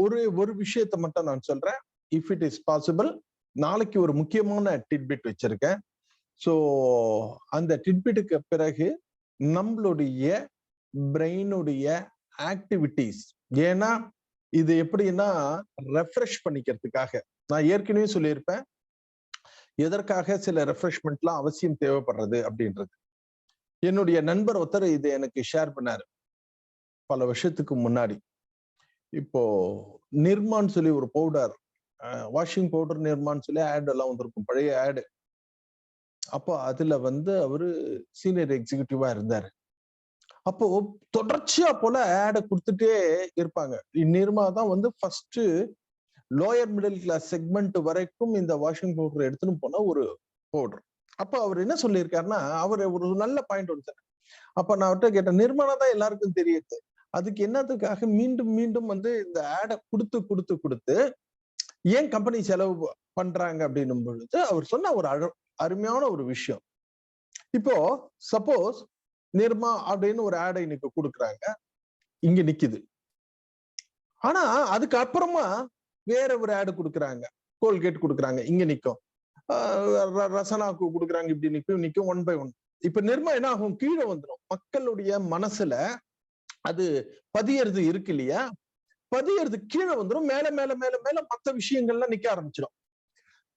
ஒரு ஒரு விஷயத்தை மட்டும் நான் சொல்றேன். இஃப் இட் இஸ் பாசிபிள், நாளைக்கு ஒரு முக்கியமான டிட்பிட் வச்சிருக்கேன். ஸோ அந்த டிட்பிட்டுக்கு பிறகு நம்மளுடைய பிரெயினுடைய ஆக்டிவிட்டிஸ், ஏன்னா இது எப்படின்னா ரெஃப்ரெஷ் பண்ணிக்கிறதுக்காக, நான் ஏற்கனவே சொல்லியிருப்பேன் எதற்காக சில ரெஃப்ரெஷ்மெண்ட்லாம் அவசியம் தேவைப்படுறது அப்படின்றது. என்னுடைய நண்பர் ஒருத்தர் இது எனக்கு ஷேர் பண்ணாரு பல வருஷத்துக்கு முன்னாடி. இப்போ நிர்மான்னு சொல்லி ஒரு பவுடர், வாஷிங் பவுடர் நிர்மான்னு சொல்லி ஆட் எல்லாம் வந்திருக்கும், பழைய ஆடு. அப்போ அதுல அவரு சீனியர் எக்ஸிகியூட்டிவா இருந்தாரு. அப்போ தொடர்ச்சியா போல ஆடை கொடுத்துட்டே இருப்பாங்க. நிர்மா தான் first lower middle class segment வரைக்கும் இந்த வாஷிங் பவுடர் எடுத்துன்னு போன ஒரு பவுடர். அப்ப அவர் என்ன சொல்லியிருக்காருன்னா, அவர் ஒரு நல்ல பாயிண்ட் ஒன்று. அப்ப நான் அவர்கிட்ட கேட்டேன், நிர்மானா தான் எல்லாருக்கும் தெரியுது, அதுக்கு என்னத்துக்காக மீண்டும் மீண்டும் இந்த ஆடை கொடுத்து கொடுத்து கொடுத்து ஏன் கம்பெனி செலவு பண்றாங்க அப்படின்னும் பொழுது அவர் சொன்ன ஒரு அருமையான ஒரு விஷயம். இப்போ சப்போஸ் நிர்மா அப்படின்னு ஒரு ஆடை இன்னைக்கு கொடுக்குறாங்க, இங்க நிக்குது. ஆனா அதுக்கு அப்புறமா வேற ஒரு ஆடு கொடுக்குறாங்க, கோல்கேட் கொடுக்குறாங்க, இங்க நிக்கும். ரசனாக்கு கொடுக்குறாங்க, இப்படி நிக்கும் ஒன் பை ஒன். இப்ப நிர்மா என்ன ஆகும், கீழே வந்துடும். மக்களுடைய மனசுல அது பதியறது இருக்கு இல்லையா, பதியறது கீழே வந்துடும். மேல மேல மேல மேல மற்ற விஷயங்கள்லாம் நிக்க ஆரம்பிச்சிடும்.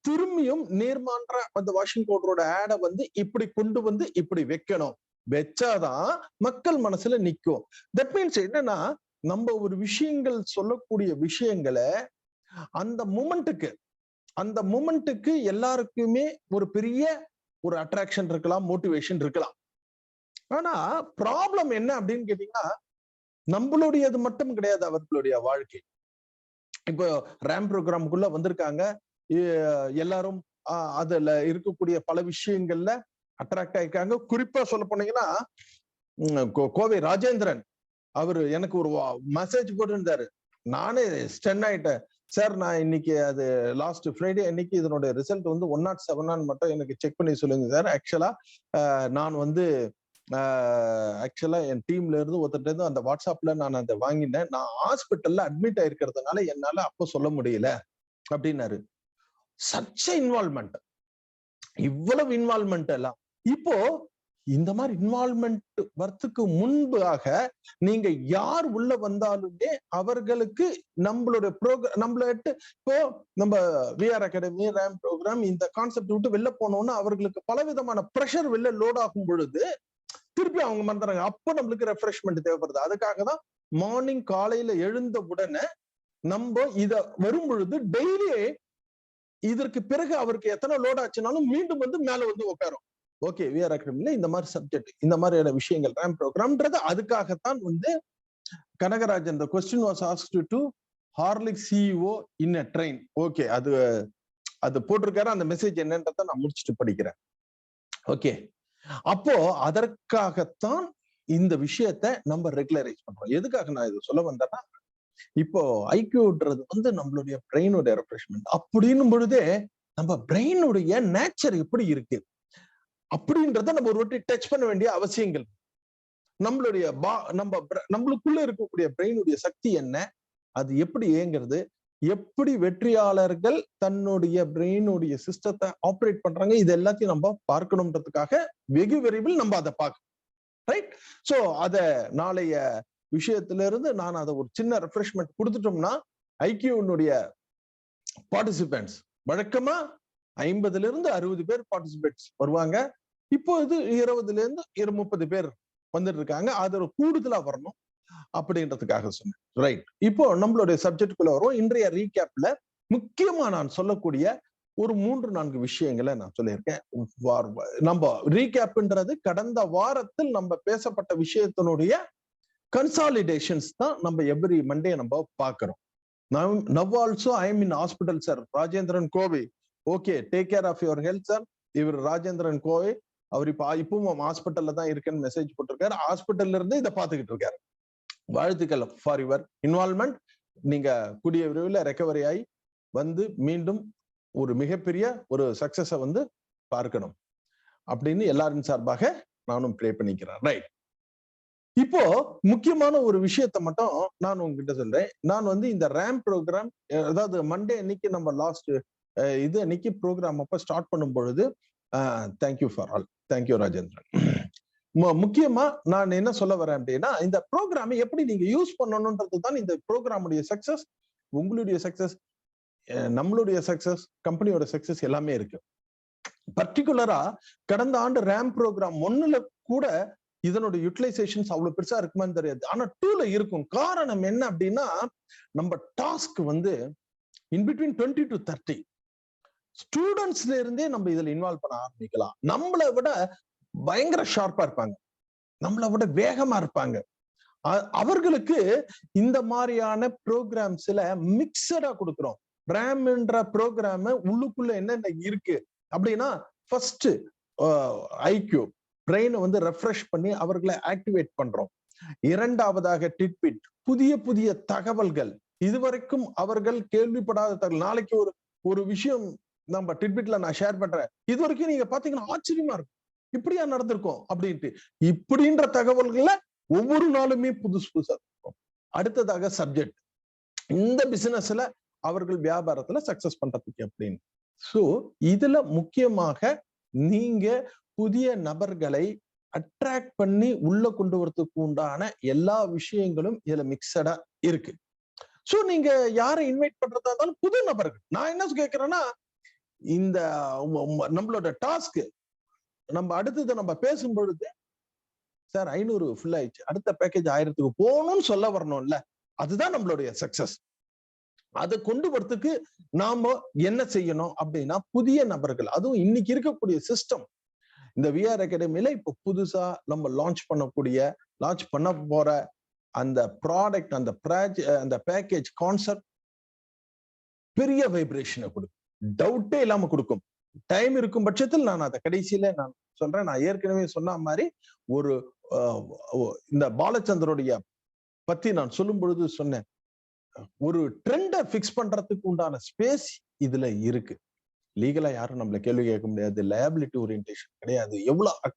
திரும்பியும் நிர்மான்ற அந்த வாஷிங் பவுடரோட ஆடை இப்படி கொண்டு இப்படி வைக்கணும், வச்சாதான் மக்கள் மனசுல நிக்கும். தட் மீன்ஸ் என்னன்னா, நம்ம ஒரு விஷயங்கள் சொல்லக்கூடிய விஷயங்களை அந்த மூமெண்ட்டுக்கு எல்லாருக்குமே ஒரு பெரிய ஒரு அட்ராக்ஷன் இருக்கலாம், மோட்டிவேஷன் இருக்கலாம். ஆனா ப்ராப்ளம் என்ன அப்படின்னு கேட்டீங்கன்னா, நம்மளுடையது மட்டும் கிடையாது அவர்களுடைய வாழ்க்கை. இப்போ ரேம் ப்ரோக்ராமுக்குள்ள வந்திருக்காங்க, எல்லாரும் அதுல இருக்கக்கூடிய பல விஷயங்கள்ல அட்ராக்ட் ஆயிருக்காங்க. குறிப்பா சொல்ல போனீங்கன்னா, கோவை ராஜேந்திரன் அவரு எனக்கு ஒரு மெசேஜ் போட்டிருந்தாரு. நானே ஸ்டன் ஆயிட்டேன். சார், நான் இன்னைக்கு அது லாஸ்ட் ஃப்ரைடே அன்னைக்கு இதனுடைய ரிசல்ட் 107 மட்டும் எனக்கு செக் பண்ணி சொல்லுங்க சார். ஆக்சுவலா நான் ஆக்சுவலா என் டீம்ல இருந்து ஒருத்தர் அந்த வாட்ஸ்அப்ல நான் அதை வாங்கினேன். நான் ஹாஸ்பிட்டல்ல அட்மிட் ஆயிருக்கிறதுனால என்னால அப்ப சொல்ல முடியல அப்படின்னாரு. சச்ச இன்வால்வ்மெண்ட், இவ்வளவு இன்வால்வ்மெண்ட் எல்லாம். இப்போ இந்த மாதிரி இன்வால்வ்மெண்ட் வரத்துக்கு முன்பாக நீங்க யார் உள்ள வந்தாலுமே அவர்களுக்கு நம்மளுடைய இப்போ நம்ம விஆர் அகாடமி, ரேம் ப்ரோக்ராம், இந்த கான்செப்ட் விட்டு வெளில போனோம்னா அவர்களுக்கு பலவிதமான பிரஷர் வெளில லோட் ஆகும் பொழுது திருப்பி அவங்க மறந்துறாங்க. அப்போ நம்மளுக்கு ரெஃப்ரெஷ்மெண்ட் தேவைப்படுது. அதுக்காக தான் மார்னிங் காலையில எழுந்த உடனே நம்ம இத வரும் பொழுது டெய்லி இதற்கு பிறகு அவருக்கு எத்தனை லோட் ஆச்சுனாலும் மீண்டும் மேல உட்காரும். ஓகே, விஆர் அகாடமில இந்த மாதிரி சப்ஜெக்ட், இந்த மாதிரியான விஷயங்கள் ரேம் ப்ரோக்ராம்ன்றது அதுக்காகத்தான் Kanagarajan the question was asked to Horlicks CEO in a train. Okay, அது போட்டிருக்காரு. அந்த மெசேஜ் என்னன்றதை நான் முடிச்சுட்டு படிக்கிறேன். ஓகே, அப்போ அதற்காகத்தான் இந்த விஷயத்தை நம்ம ரெகுலரைஸ் பண்றோம். எதுக்காக நான் இதை சொல்ல வந்தேன்னா, இப்போ ஐக்கியூன்றது நம்மளுடைய பிரெயினுடைய ரெஃப்ரெஷ்மெண்ட். அப்படின்னும் பொழுதே நம்ம பிரெயினுடைய நேச்சர் எப்படி இருக்கு அப்படின்றத நம்ம ஒரு வாட்டி டச் பண்ண வேண்டிய அவசியங்கள். நம்மளுடைய நம்மளுக்குள்ள இருக்கக்கூடிய பிரெயினுடைய சக்தி என்ன, அது எப்படி இயங்குறது, எப்படி வெற்றியாளர்கள் தன்னுடைய பிரெயினுடைய சிஸ்டத்தை ஆப்ரேட் பண்றாங்க, இது எல்லாத்தையும் நம்ம பார்க்கணும்ன்றதுக்காக வெகு விரைவில் நம்ம அதை பார்க்கணும். ரைட்? சோ அத நாளைய விஷயத்துல இருந்து நான் அதை ஒரு சின்ன ரெஃப்ரெஷ்மெண்ட் கொடுத்துட்டோம்னா, ஐக்கியூனுடைய பார்ட்டிசிபென்ட்ஸ் வழக்கமா 50 இருந்து 60 பேர் பார்ட்டிசிபேட்ஸ் வருவாங்க. இப்போ இது 20 இருந்து 30 பேர் வந்துட்டு இருக்காங்க. அது ஒரு கூடுதலா வரணும் அப்படின்றதுக்காக சொன்னேன். ரைட், இப்போ நம்மளுடைய சப்ஜெக்டுக்குள்ள வரும். இன்றைய ரீகேப்ல முக்கியமா நான் சொல்லக்கூடிய ஒரு 3-4 விஷயங்களை நான் சொல்லியிருக்கேன். நம்ம ரீகேப்ன்றது கடந்த வாரத்தில் நம்ம பேசப்பட்ட விஷயத்தினுடைய கன்சாலிடேஷன்ஸ் தான் நம்ம எவ்ரி மண்டே நம்ம பார்க்கிறோம். Now also I am in hospital, sir. Rajendran Kovai. Okay, take care of your health sir. இவர் ராஜேந்திரன் கோவை, அவர் இப்பவும் ஹாஸ்பிட்டல்ல தான் இருக்குன்னு மெசேஜ் போட்டிருக்காரு. ஹாஸ்பிட்டல்ல இருந்து இதை பார்த்துக்கிட்டு இருக்காரு. வாழ்த்துக்கள் ஃபார் யுவர் இன்வால்வ்மெண்ட். நீங்க கூடிய விரைவில் ரெக்கவரி ஆகி மீண்டும் ஒரு மிகப்பெரிய ஒரு சக்சஸை பார்க்கணும் அப்படின்னு எல்லாரின் சார்பாக நானும் ப்ரே பண்ணிக்கிறேன். ரைட். இப்போ முக்கியமான ஒரு விஷயத்த மட்டும் நான் உங்ககிட்ட சொல்றேன். நான் வந்து இந்த ரேம் ப்ரோக்ராம், அதாவது மண்டே அன்னைக்கு நம்ம லாஸ்ட் இது அன்னைக்கு ப்ரோக்ராம் அப்ப ஸ்டார்ட் பண்ணும் பொழுது, thank you for all, thank you Rajendran. முக்கியமா நான் என்ன சொல்ல வரேன் அப்படின்னா, இந்த ப்ரோக்ராமை எப்படி நீங்க யூஸ் பண்ணணும்ன்றது தான் இந்த ப்ரோக்ராமுடைய சக்சஸ், உங்களுடைய சக்சஸ், நம்மளுடைய சக்சஸ், கம்பெனியோட சக்சஸ் எல்லாமே இருக்கு. பர்டிகுலரா கடந்த ஆண்டு ரேம் ப்ரோக்ராம் 1ல கூட இதனோட யூட்டிலைசேஷன்ஸ் அவ்வளவு பெருசா இருக்குமான்னு தெரியாது. ஆனா 2ல இருக்கும். காரணம் என்ன அப்படின்னா, நம்ம டாஸ்க் வந்து இன் பிட்வீன் 20 to 30 ஸ்டூடெண்ட்ஸ்ல இருந்தே நம்ம இதுல இன்வால்வ் பண்ண ஆரம்பிக்கலாம். நம்மளை விட பயங்கர ஷார்ப்பா இருப்பாங்க, நம்மளை விட வேகமா இருப்பாங்க. அவர்களுக்கு இந்த மாதிரியான ப்ரோக்ராம்ஸ்ல மிக்சடா கொடுக்கிறோம். ரேம்ன்ற ப்ரோக்ராம் உள்ளுக்குள்ள என்னென்ன இருக்கு அப்படின்னா, ஃபர்ஸ்ட் ஐக்யூ பிரெயினை வந்து ரெஃப்ரெஷ் பண்ணி அவர்களை ஆக்டிவேட் பண்றோம். இரண்டாவதாக டிட்பிட், புதிய புதிய தகவல்கள், இதுவரைக்கும் அவர்கள் கேள்விப்படாத தகவல். நாளைக்கு ஒரு விஷயம் நம்ம டிட்பிட்ல நான் ஷேர் பண்றேன், இது வரைக்கும் நீங்க பாத்தீங்கன்னா ஆச்சரியமா இருக்கும், இப்படியா நடந்திருக்கும் அப்படின்ட்டு. இப்படின்ற தகவல்களை ஒவ்வொரு நாளுமே புதுசு புதுசா இருக்கும். அடுத்ததாக சப்ஜெக்ட், இந்த பிசினஸ்ல அவர்கள் வியாபாரத்துல சக்சஸ் பண்றதுக்கு அப்படின்னு. சோ இதுல முக்கியமாக நீங்க புதிய நபர்களை அட்ராக்ட் பண்ணி உள்ள கொண்டு வரதுக்கு உண்டான எல்லா விஷயங்களும் இதுல மிக்சடா இருக்கு. சோ நீங்க யாரை இன்வைட் பண்றதா இருந்தாலும் புது நபர்கள். நான் என்ன கேட்கிறேன்னா, இந்த நம்மளோட டாஸ்க் நம்ம அடுத்தது நம்ம பேசும் பொழுது, சார் 500 ஃபுல் ஆயிடுச்சு, அடுத்த பேக்கேஜ் 1000க்கு போகணும்னு சொல்ல வரணும்ல, அதுதான் நம்மளுடைய சக்சஸ். அதை கொண்டு வரதுக்கு நாம என்ன செய்யணும் அப்படின்னா, புதிய நபர்கள், அதுவும் இன்னைக்கு இருக்கக்கூடிய சிஸ்டம், இந்த விஆர் அகாடமில இப்ப புதுசா நம்ம லான்ச் பண்ண போற அந்த ப்ராடக்ட், அந்த பேக்கேஜ் கான்செப்ட் பெரிய வைப்ரேஷனை கொடுக்கும், டவுட்டே இல்லாம கொடுக்கும். டைம் இருக்கும் பட்சத்தில் நான் அதை கடைசியில நான் சொல்றேன். நான் ஏற்கனவே சொன்ன மாதிரி ஒரு இந்த பாலச்சந்தருடைய பத்தி நான் சொல்லும் பொழுது சொன்னேன், ஒரு ட்ரெண்டை பிக்ஸ் பண்றதுக்கு உண்டான ஸ்பேஸ் இதுல இருக்கு. லீகலா யாரும் நம்மள கேள்வி கேட்க முடியாது, லயபிலிட்டி ஓரியன்டேஷன் கிடையாது. எவ்வளவு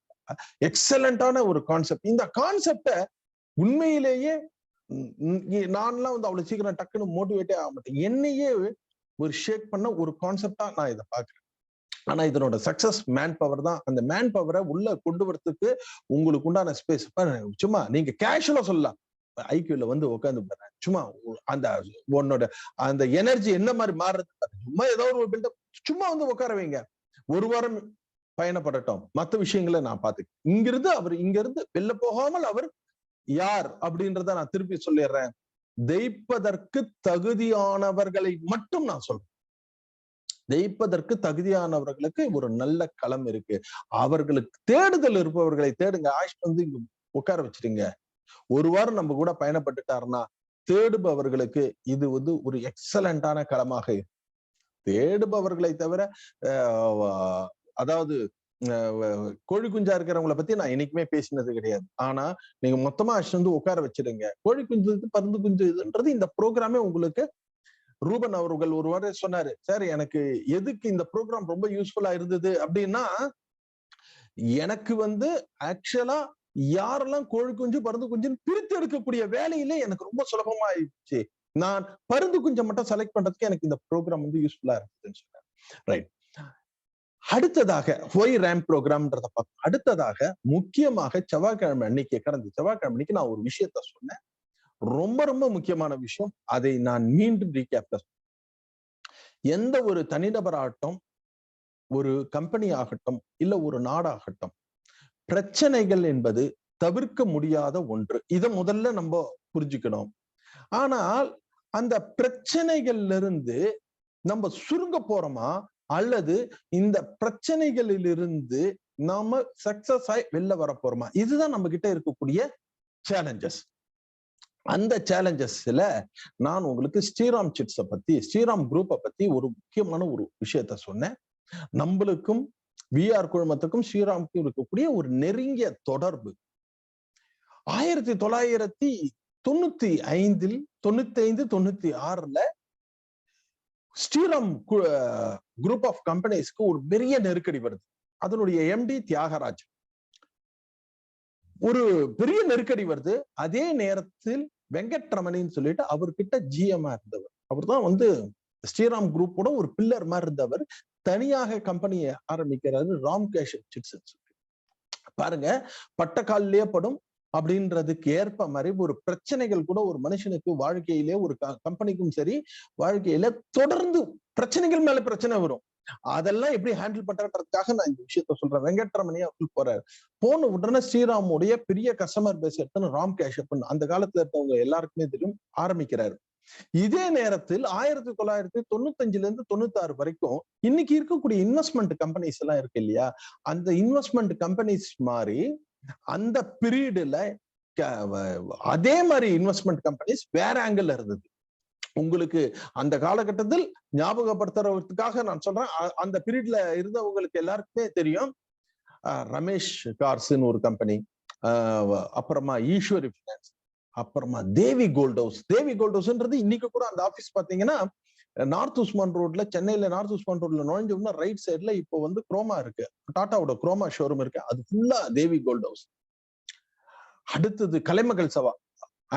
எக்ஸலண்டான ஒரு கான்செப்ட். இந்த கான்செப்டை உண்மையிலேயே நான்லாம் வந்து அவ்வளவு சீக்கிரம் டக்குன்னு மோட்டிவேட்டே ஆக மாட்டேன். என்னையே ஒரு ஷேக் பண்ண ஒரு கான்செப்டா நான் இதை பாக்குறேன். ஆனா இதனோட சக்சஸ் மேன் பவர் தான். அந்த மேன் பவரை உள்ள கொண்டு வரதுக்கு உங்களுக்கு உண்டான ஸ்பேஸ். சும்மா நீங்க கேஷுவலா சொல்லலாம், ஐக்கியூல வந்து உட்காந்து பாரு, சும்மா அந்த உன்னோட அந்த எனர்ஜி என்ன மாதிரி மாறுறது, சும்மா ஏதோ ஒரு பில்டப், சும்மா வந்து உட்கார வைங்க, ஒரு வாரம் பயணப்படட்டும், மற்ற விஷயங்களை நான் பாத்துக்கிறேன். இங்கிருந்து வெளில போகாமல் அவர் யார் அப்படின்றத நான் திருப்பி சொல்லிடுறேன். ஜெயிப்பதற்கு தகுதியானவர்களை மட்டும் நான் சொல்றேன். ஜெயிப்பதற்கு தகுதியானவர்களுக்கு ஒரு நல்ல களம் இருக்கு. அவர்களுக்கு தேடுதல் இருப்பவர்களை தேடுங்க. வந்து இங்க உட்கார வச்சிருங்க. ஒரு வாரம் நம்ம கூட பயணப்பட்டுட்டாருன்னா தேடுபவர்களுக்கு இது வந்து ஒரு எக்ஸலண்டான களமாக இருக்கு. தேடுபவர்களை தவிர அதாவது கோழி குஞ்சா இருக்கிறவங்களை பத்தி நான் என்னைக்குமே பேசினது கிடையாது. ஆனா நீங்க மொத்தமா வந்து உட்கார வச்சிருங்க. கோழி குஞ்சு பருந்து குஞ்சு இதுன்றது இந்த ப்ரோக்ராமே உங்களுக்கு. ரூபன் அவர்கள் ஒரு வார சொன்னாரு, சார் எனக்கு எதுக்கு இந்த ப்ரோக்ராம் ரொம்ப யூஸ்ஃபுல்லா இருந்தது அப்படின்னா, எனக்கு வந்து ஆக்சுவலா யாரெல்லாம் கோழி குஞ்சு பருந்து குஞ்சுன்னு பிரித்து எடுக்கக்கூடிய வேலையிலே எனக்கு ரொம்ப சுலபமா ஆயிடுச்சு. நான் பருந்து குஞ்சை மட்டும் செலக்ட் பண்றதுக்கு எனக்கு இந்த ப்ரோக்ராம் வந்து யூஸ்ஃபுல்லா இருந்ததுன்னு சொன்னேன். ரைட். அடுத்ததாக ஒய் ரேம் ப்ரோக்ராம்ன்றத பார்த்தோம். அடுத்ததாக முக்கியமாக செவ்வாய்க்கிழமை அன்னைக்கு, கடந்த செவ்வாய்க்கிழமை அன்னைக்கு நான் ஒரு விஷயத்த சொன்னேன், ரொம்ப ரொம்ப முக்கியமான விஷயம். அதை நான் மீண்டும் ரீகேப். எந்த ஒரு தனிநபர் ஆகட்டும், ஒரு கம்பெனி ஆகட்டும், இல்ல ஒரு நாடாகட்டும், பிரச்சனைகள் என்பது தவிர்க்க முடியாத ஒன்று. இதை முதல்ல நம்ம புரிஞ்சுக்கணும். ஆனால் அந்த பிரச்சனைகள்ல இருந்து நம்ம சுருங்க போறோமா, அல்லது இந்த பிரச்சனைகளிலிருந்து நாம சக்சஸ் ஆகி வெளில வர போறோமா, இதுதான் நம்ம கிட்ட இருக்கக்கூடிய சேலஞ்சஸ். அந்த சேலஞ்சஸ்ல நான் உங்களுக்கு ஸ்ரீராம் சிட்ஸை பத்தி, ஸ்ரீராம் குரூப்பை பத்தி ஒரு முக்கியமான ஒரு விஷயத்த சொன்னேன். நம்மளுக்கும் விஆர் குழுமத்துக்கும் ஸ்ரீராமுக்கும் இருக்கக்கூடிய ஒரு நெருங்கிய தொடர்பு 1995 96ல ஸ்ரீராம் குரூப் ஆஃப் கம்பெனிஸ்க்கு ஒரு பெரிய நெருக்கடி வருது. அதனுடைய எம்டி தியாகராஜ் ஒரு பெரிய நெருக்கடி வருது. அதே நேரத்தில் வெங்கட்ரமணின்னு சொல்லிட்டு அவர்கிட்ட ஜிஎம் இருந்தவர். அவர் தான் வந்து ஸ்ரீராம் குரூப்போட ஒரு பில்லர் மாதிரி இருந்தவர். தனியாக கம்பெனியை ஆரம்பிக்கிறாரு, ராம்கேஷ் சிட்ஸ். பாருங்க, பட்டக்காலிலேயே படும் அப்படின்றதுக்கு ஏற்ப மாதிரி ஒரு பிரச்சனைகள் கூட ஒரு மனுஷனுக்கு வாழ்க்கையிலே, ஒரு கம்பெனிக்கும் சரி வாழ்க்கையில தொடர்ந்து பிரச்சனைகள் மேல பிரச்சனை வரும். அதெல்லாம் எப்படி ஹேண்டில் பண்றதுக்காக நான் இந்த விஷயத்த சொல்றேன். வெங்கட்ரமணி அவர்கள் போறாரு. போன உடனே ஸ்ரீராமுடைய பெரிய கஸ்டமர் பேஸ் எடுத்து ராம்கேஷ் அந்த காலத்துல இருந்தவங்க எல்லாருக்குமே தெரியும் ஆரம்பிக்கிறாரு. இதே நேரத்தில் 1995 இருந்து 96 வரைக்கும் இன்னைக்கு இருக்கக்கூடிய இன்வெஸ்ட்மெண்ட் கம்பெனிஸ் எல்லாம் இருக்கு இல்லையா, அந்த இன்வெஸ்ட்மெண்ட் கம்பெனிஸ் மாதிரி அந்த பீரியட்ல அதே மாதிரி இன்வெஸ்ட்மெண்ட் கம்பெனிஸ் வேற ஆங்கிள் இருந்தது. உங்களுக்கு அந்த காலகட்டத்தில் ஞாபகப்படுத்துறதுக்காக நான் சொல்றேன். அந்த பீரியட்ல இருந்தவங்களுக்கு எல்லாருக்குமே தெரியும். ரமேஷ் கார்ஸ்ன்னு ஒரு கம்பெனி, அப்புறமா ஈஸ்வரி பினான்ஸ், அப்புறமா தேவி கோல்ட் ஹவுஸ். தேவி கோல்ட் ஹவுஸ்ன்றது இன்னைக்கு கூட அந்த ஆபீஸ் பாத்தீங்கன்னா நார்த் உஸ்மான் ரோட்ல, சென்னையில நார்த் உஸ்மான் ரோட்ல நுழைஞ்சோம்னா ரைட் சைட்ல இப்போ வந்து குரோமா இருக்கு, டாட்டாவோட குரோமா ஷோரூம் இருக்கு, அது ஃபுல்லா தேவி கோல்ட் ஹவுஸ். அடுத்தது கலைமகள் சபா.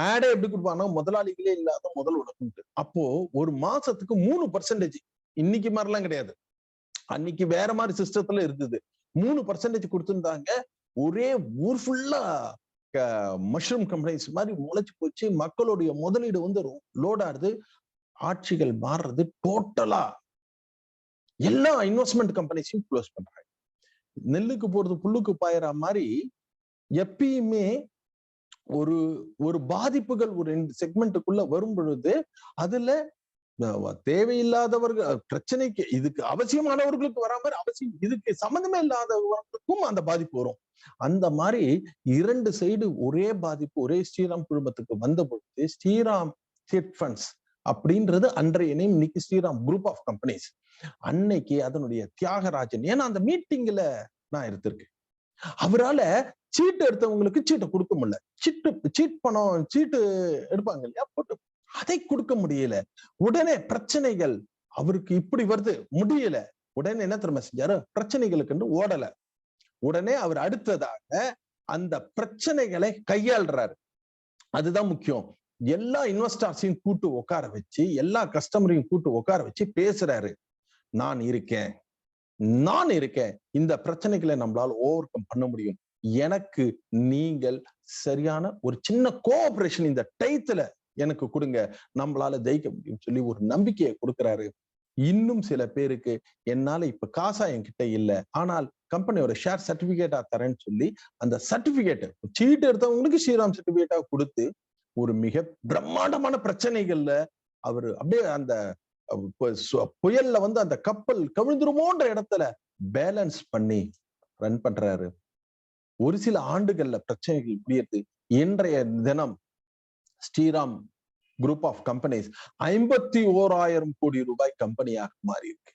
ஆடே எப்படி கொடுப்பாங்கன்னா முதலாளிகளே இல்லாத முதல் உலகம். அப்போ ஒரு மாசத்துக்கு 3%, இன்னைக்கு மாதிரிலாம் கிடையாது, அன்னைக்கு வேற மாதிரி சிஸ்டத்துல இருந்தது. 3% கொடுத்திருந்தாங்க. ஒரே ஊர் ஃபுல்லா மஷ்ரூம் கம்பெனிஸ் மாதிரி முளைச்சு போச்சு. மக்களுடைய முதலீடு வந்து லோடாடுது. ஆட்சிகள் மாறுறது, டோட்டலா எல்லா இன்வெஸ்ட்மெண்ட் கம்பெனிஸையும் க்ளோஸ் பண்றாங்க. நெல்லுக்கு போறது புல்லுக்கு பாயிற மாதிரி எப்பயுமே ஒரு ஒரு பாதிப்புகள் ஒரு செக்மெண்ட்டுக்குள்ள வரும் பொழுது அதுல தேவையில்லாதவர்கள் பிரச்சனைக்கு, இதுக்கு அவசியமானவர்களுக்கு வராம அவசியம் இதுக்கு சம்பந்தமே இல்லாதவர்களுக்கும் அந்த பாதிப்பு வரும். அந்த மாதிரி 2 சைடு ஒரே பாதிப்பு ஒரே ஸ்ரீராம் குழுமத்துக்கு வந்த பொழுது ஸ்ரீராம் சிட் ஃபண்ட்ஸ் அப்படின்றது அன்றைய நேம், இன்னைக்கு ஸ்ரீராம் குரூப் ஆஃப் கம்பெனிஸ். அன்னைக்கு அதனுடைய தியாகராஜன், ஏன்னா அந்த மீட்டிங்ல நான் எடுத்திருக்கேன், அவரால சீட்டு எடுத்தவங்களுக்கு சீட்டை கொடுக்க முடியல. சீட் பணம் சீட்டு எடுப்பாங்க இல்லையா, போட்டு அதை கொடுக்க முடியல. உடனே பிரச்சனைகள் அவருக்கு இப்படி வருது, முடியல. உடனே என்ன தெரியுமா செஞ்சாரு, பிரச்சனைகளுக்கு ஓடல. உடனே அவர் அடுத்ததாக அந்த பிரச்சனைகளை கையாளுறாரு. அதுதான் முக்கியம். எல்லா இன்வெஸ்டர்ஸையும் கூட்டு உட்கார வச்சு, எல்லா கஸ்டமரையும் கூட்டு உட்கார வச்சு பேசுறாரு. நான் இருக்கேன், இந்த பிரச்சனைகளை நம்மளால ஓவர் கம் பண்ண முடியும். எனக்கு நீங்கள் சரியான ஒரு சின்ன கோஆபரேஷன் இந்த டைத்துல எனக்கு கொடுங்க, நம்மளால ஜெயிக்க முடியும் சொல்லி ஒரு நம்பிக்கையை கொடுக்கிறாரு. இன்னும் சில பேருக்கு என்னால இப்ப காசா என்கிட்ட இல்ல, ஆனால் கம்பெனியோட ஷேர் சர்டிபிகேட்டா தரேன்னு சொல்லி அந்த சர்டிபிகேட் சீட்டு எடுத்தவங்களுக்கு ஸ்ரீராம் சர்டிபிகேட்டா கொடுத்து ஒரு மிக பிரம்மாண்டமான பிரச்சனைகள்ல அவரு அப்படியே அந்த புயல்ல வந்து அந்த கப்பல் கவிழ்ந்துருமோன்ற இடத்துல பேலன்ஸ் பண்ணி ரன் பண்றாரு. ஒரு சில ஆண்டுகள்ல பிரச்சனைகள் புரியுது. இன்றைய தினம் ஸ்ரீராம் குரூப் ஆஃப் கம்பெனிஸ் 51,000 கோடி ரூபாய் கம்பெனியாக மாறி இருக்கு.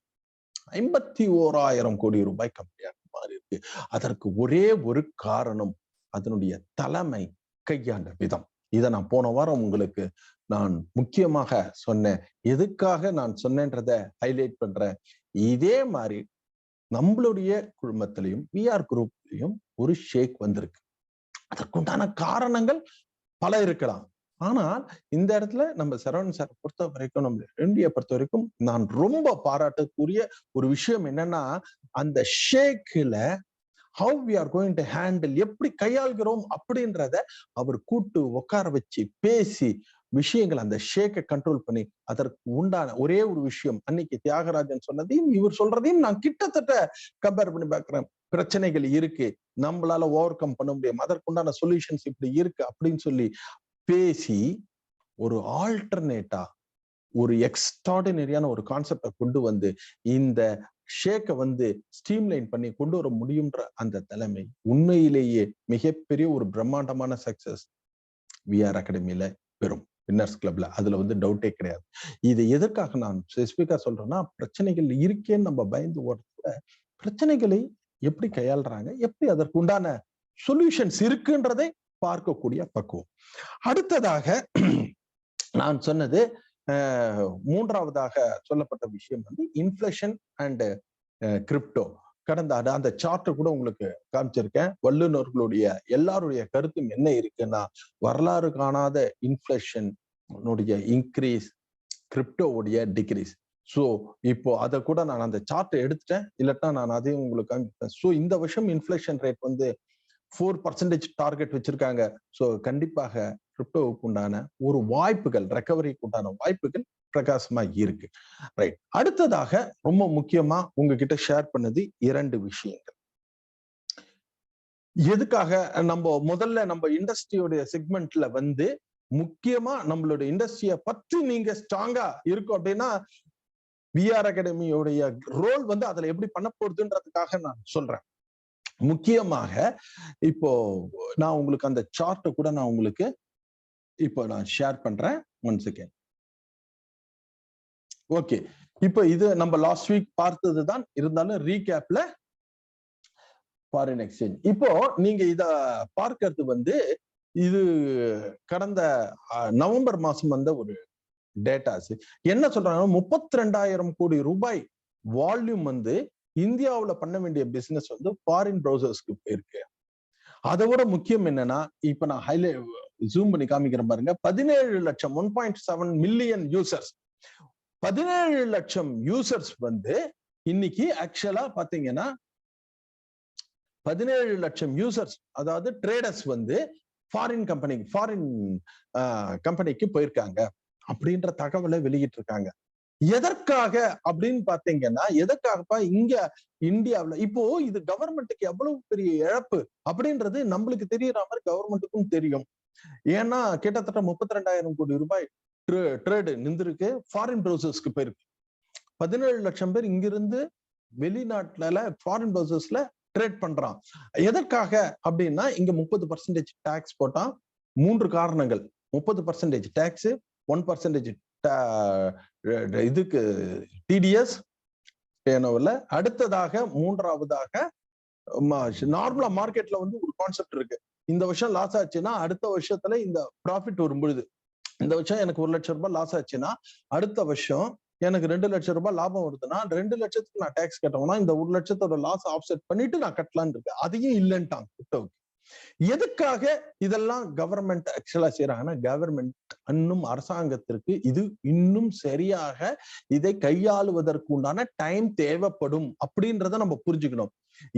51,000 கோடி ரூபாய் கம்பெனியாக மாறி இருக்கு. அதற்கு ஒரே ஒரு காரணம், அதனுடைய தலைமை கையாண்ட விதம். இதை நான் போன வாரம் உங்களுக்கு நான் முக்கியமாக சொன்னேன். எதுக்காக நான் சொன்னேன்றத ஹைலைட் பண்றேன். இதே மாதிரி நம்மளுடைய குழுமத்திலையும் விஆர் குரூப்லயும் ஒரு ஷேக் வந்திருக்கு. அதற்குண்டான காரணங்கள் பல இருக்கலாம். ஆனால் இந்த இடத்துல நம்ம சரவணன் சார் பொறுத்த வரைக்கும், நம்ம இந்தியா பொறுத்த வரைக்கும் நான் ரொம்ப பாராட்டக்கூடிய ஒரு விஷயம் என்னன்னா, அந்த ஷேக்ல how we are going to handle, எப்படி கையாள்கிறோம் அப்படின்றத அவர் கூட்டு உட்கார வச்சு பேசி விஷயங்கள் அந்த ஷேக்கை கண்ட்ரோல் பண்ணி, அதற்கு உண்டான ஒரே ஒரு விஷயம் அன்னைக்கு தியாகராஜன் சொன்னதையும் இவர் சொல்றதையும் நான் கிட்டத்தட்ட கம்பேர் பண்ணி பார்க்கிறேன். பிரச்சனைகள் இருக்கு, நம்மளால ஓவர் கம் பண்ண முடியும், அதற்குண்டான சொல்யூஷன்ஸ் இப்படி இருக்கு அப்படின்னு சொல்லி பேசி ஒரு ஆல்டர்னேட்டா ஒரு எக்ஸ்ட்ராடினரியான ஒரு கான்செப்டை கொண்டு வந்து இந்த ஷேக்கை வந்து ஸ்ட்ரீம்லைன் பண்ணி கொண்டு வர முடியும்ன்ற அந்த தலைமை உண்மையிலேயே மிகப்பெரிய ஒரு பிரம்மாண்டமான சக்சஸ் விஆர் அகாடமியில பெறும், வின்னர்ஸ் கிளப்ல. அதுல வந்து டவுட்டே கிடையாது. இது எதற்காக நான் ஸ்பெசிபிக்கா சொல்றேன்னா, பிரச்சனைகள் இருக்கேன்னு நம்ம பயந்து ஓடுறத பிரச்சனைகளை எப்படி கையாளுறாங்க, எப்படி அதற்கு உண்டான சொல்யூஷன்ஸ் இருக்குன்றதை பார்க்கக்கூடிய பக்குவம். அடுத்ததாக நான் சொன்னது மூன்றாவதாக சொல்லப்பட்ட விஷயம் வந்து இன்ஃப்ளேஷன் அண்ட் கிரிப்டோ. கடந்த ஆண்டு அந்த சார்ட்டை கூட உங்களுக்கு காமிச்சிருக்கேன். வல்லுநர்களுடைய எல்லாருடைய கருத்தும் என்ன இருக்குன்னா, வரலாறு காணாத இன்ஃப்ளேஷன் இன்க்ரீஸ், கிரிப்டோவுடைய டிக்ரீஸ். சோ இப்போ அதை கூட நான் அந்த சார்ட்டை எடுத்துட்டேன், இல்லாட்டா நான் அதையும் உங்களுக்கு காமிப்பேன். ஸோ இந்த வருஷம் இன்ஃப்ளேஷன் ரேட் வந்து 4% டார்கெட் வச்சிருக்காங்க. சோ கண்டிப்பாக கிரிப்டோவுக்கு உண்டான ஒரு வாய்ப்புகள், ரெக்கவரிக்கு உண்டான வாய்ப்புகள் பிரகாசமா இருக்கு. ரைட். அடுத்ததாக ரொம்ப முக்கியமா உங்ககிட்ட ஷேர் பண்ணது 2 விஷயங்கள். எதுக்காக முதல்ல நம்ம இண்டஸ்ட்ரியோட செக்மெண்ட்ல வந்து முக்கியமா நம்மளோட இண்டஸ்ட்ரிய பத்தி நீங்க ஸ்ட்ராங்கா இருக்கும் அப்படின்னா, விஆர் அகாடமியோடைய ரோல் வந்து அதுல எப்படி பண்ண போறதுன்றதுக்காக நான் சொல்றேன். முக்கியமாக இப்போ நான் உங்களுக்கு அந்த சார்ட்டை கூட நான் உங்களுக்கு இப்போ நான் ஷேர் பண்றேன். 1 செகண்ட். ஓகே. இப்போ இது நம்ம லாஸ்ட் வீக் பார்த்ததுதான், இருந்தாலும் ரீகேப்ல ஃபாரின் எக்ஸ்சேஞ்ச். இப்போ நீங்க இத பார்க்கிறது வந்து இது கடந்த நவம்பர் மாசம் வந்த ஒரு டேட்டாஸ். என்ன சொல்றாங்க, 32,000 கோடி ரூபாய் வால்யூம் வந்து இந்தியாவுல பண்ண வேண்டிய பிசினஸ் வந்து ஃபாரின் ப்ரௌசர்ஸ்க்கு போயிருக்கு. அதை விட முக்கியம் என்னன்னா, இப்ப நான் ஜூம் பண்ணி காமிக்கிறேன் பாருங்க. 17 லட்சம் 1.7 மில்லியன் யூசர்ஸ், 17 லட்சம் யூசர்ஸ் வந்து இன்னைக்கு ஆக்சுவலா பாத்தீங்கன்னா 17 லட்சம் யூசர்ஸ், அதாவது ட்ரேடர்ஸ் வந்து ஃபாரின் கம்பெனிக்கு போயிருக்காங்க அப்படின்ற தகவலை வெளியிட்டு இருக்காங்க. எதற்காக அப்படின்னு பாத்தீங்கன்னா, எதற்காகப்பா இங்க இந்தியாவுல இப்போ இது கவர்மெண்ட்டுக்கு எவ்வளவு பெரிய இழப்பு அப்படின்றது நம்மளுக்கு தெரியற மாதிரி கவர்மெண்ட்டுக்கும் தெரியும். ஏன்னா கிட்டத்தட்ட 32,000 கோடி ரூபாய் ட்ரேடு நின்றுருக்கு, ஃபாரின் ப்ரௌசர்ஸ்க்கு போயிருக்கு. 17 லட்சம் பேர் இங்கிருந்து வெளிநாட்டுல ஃபாரின் ப்ரௌசர்ஸ்ல ட்ரேட் பண்றான். எதற்காக அப்படின்னா, இங்க 30% டாக்ஸ் போட்டான். 3 காரணங்கள். 30% டாக்ஸ், 1% இதுக்கு டிடிஎஸ் டேர்ன்ஓவர்ல. அடுத்ததாக மூன்றாவதாக நார்மலா மார்க்கெட்ல வந்து ஒரு கான்செப்ட் இருக்கு. இந்த வருஷம் லாஸ் ஆச்சுன்னா அடுத்த வருஷத்துல இந்த ப்ராஃபிட் வரும் பொழுது, இந்த வருஷம் எனக்கு 1 லட்சம் ரூபாய் லாஸ் ஆச்சுன்னா அடுத்த வருஷம் எனக்கு 2 லட்சம் ரூபாய் லாபம் வருதுன்னா 2 லட்சத்துக்கு நான் டாக்ஸ் கட்டணும்னா இந்த 1 லட்சத்தோட லாஸ் ஆஃப்செட் பண்ணிட்டு நான் கட்டலான்னு இருக்கு. அதையும் இல்லைன்ட்டாங்க கிரிப்டோவுக்கு. எதுக்காக இதெல்லாம் கவர்மெண்ட் ஆக்சுவலா செய்யறாங்கன்னா, கவர்மெண்ட் இன்னும் அரசாங்கத்திற்கு இது இன்னும் சரியாக இதை கையாளுவதற்கு உண்டான டைம் தேவைப்படும் அப்படின்றத நம்ம புரிஞ்சுக்கணும்.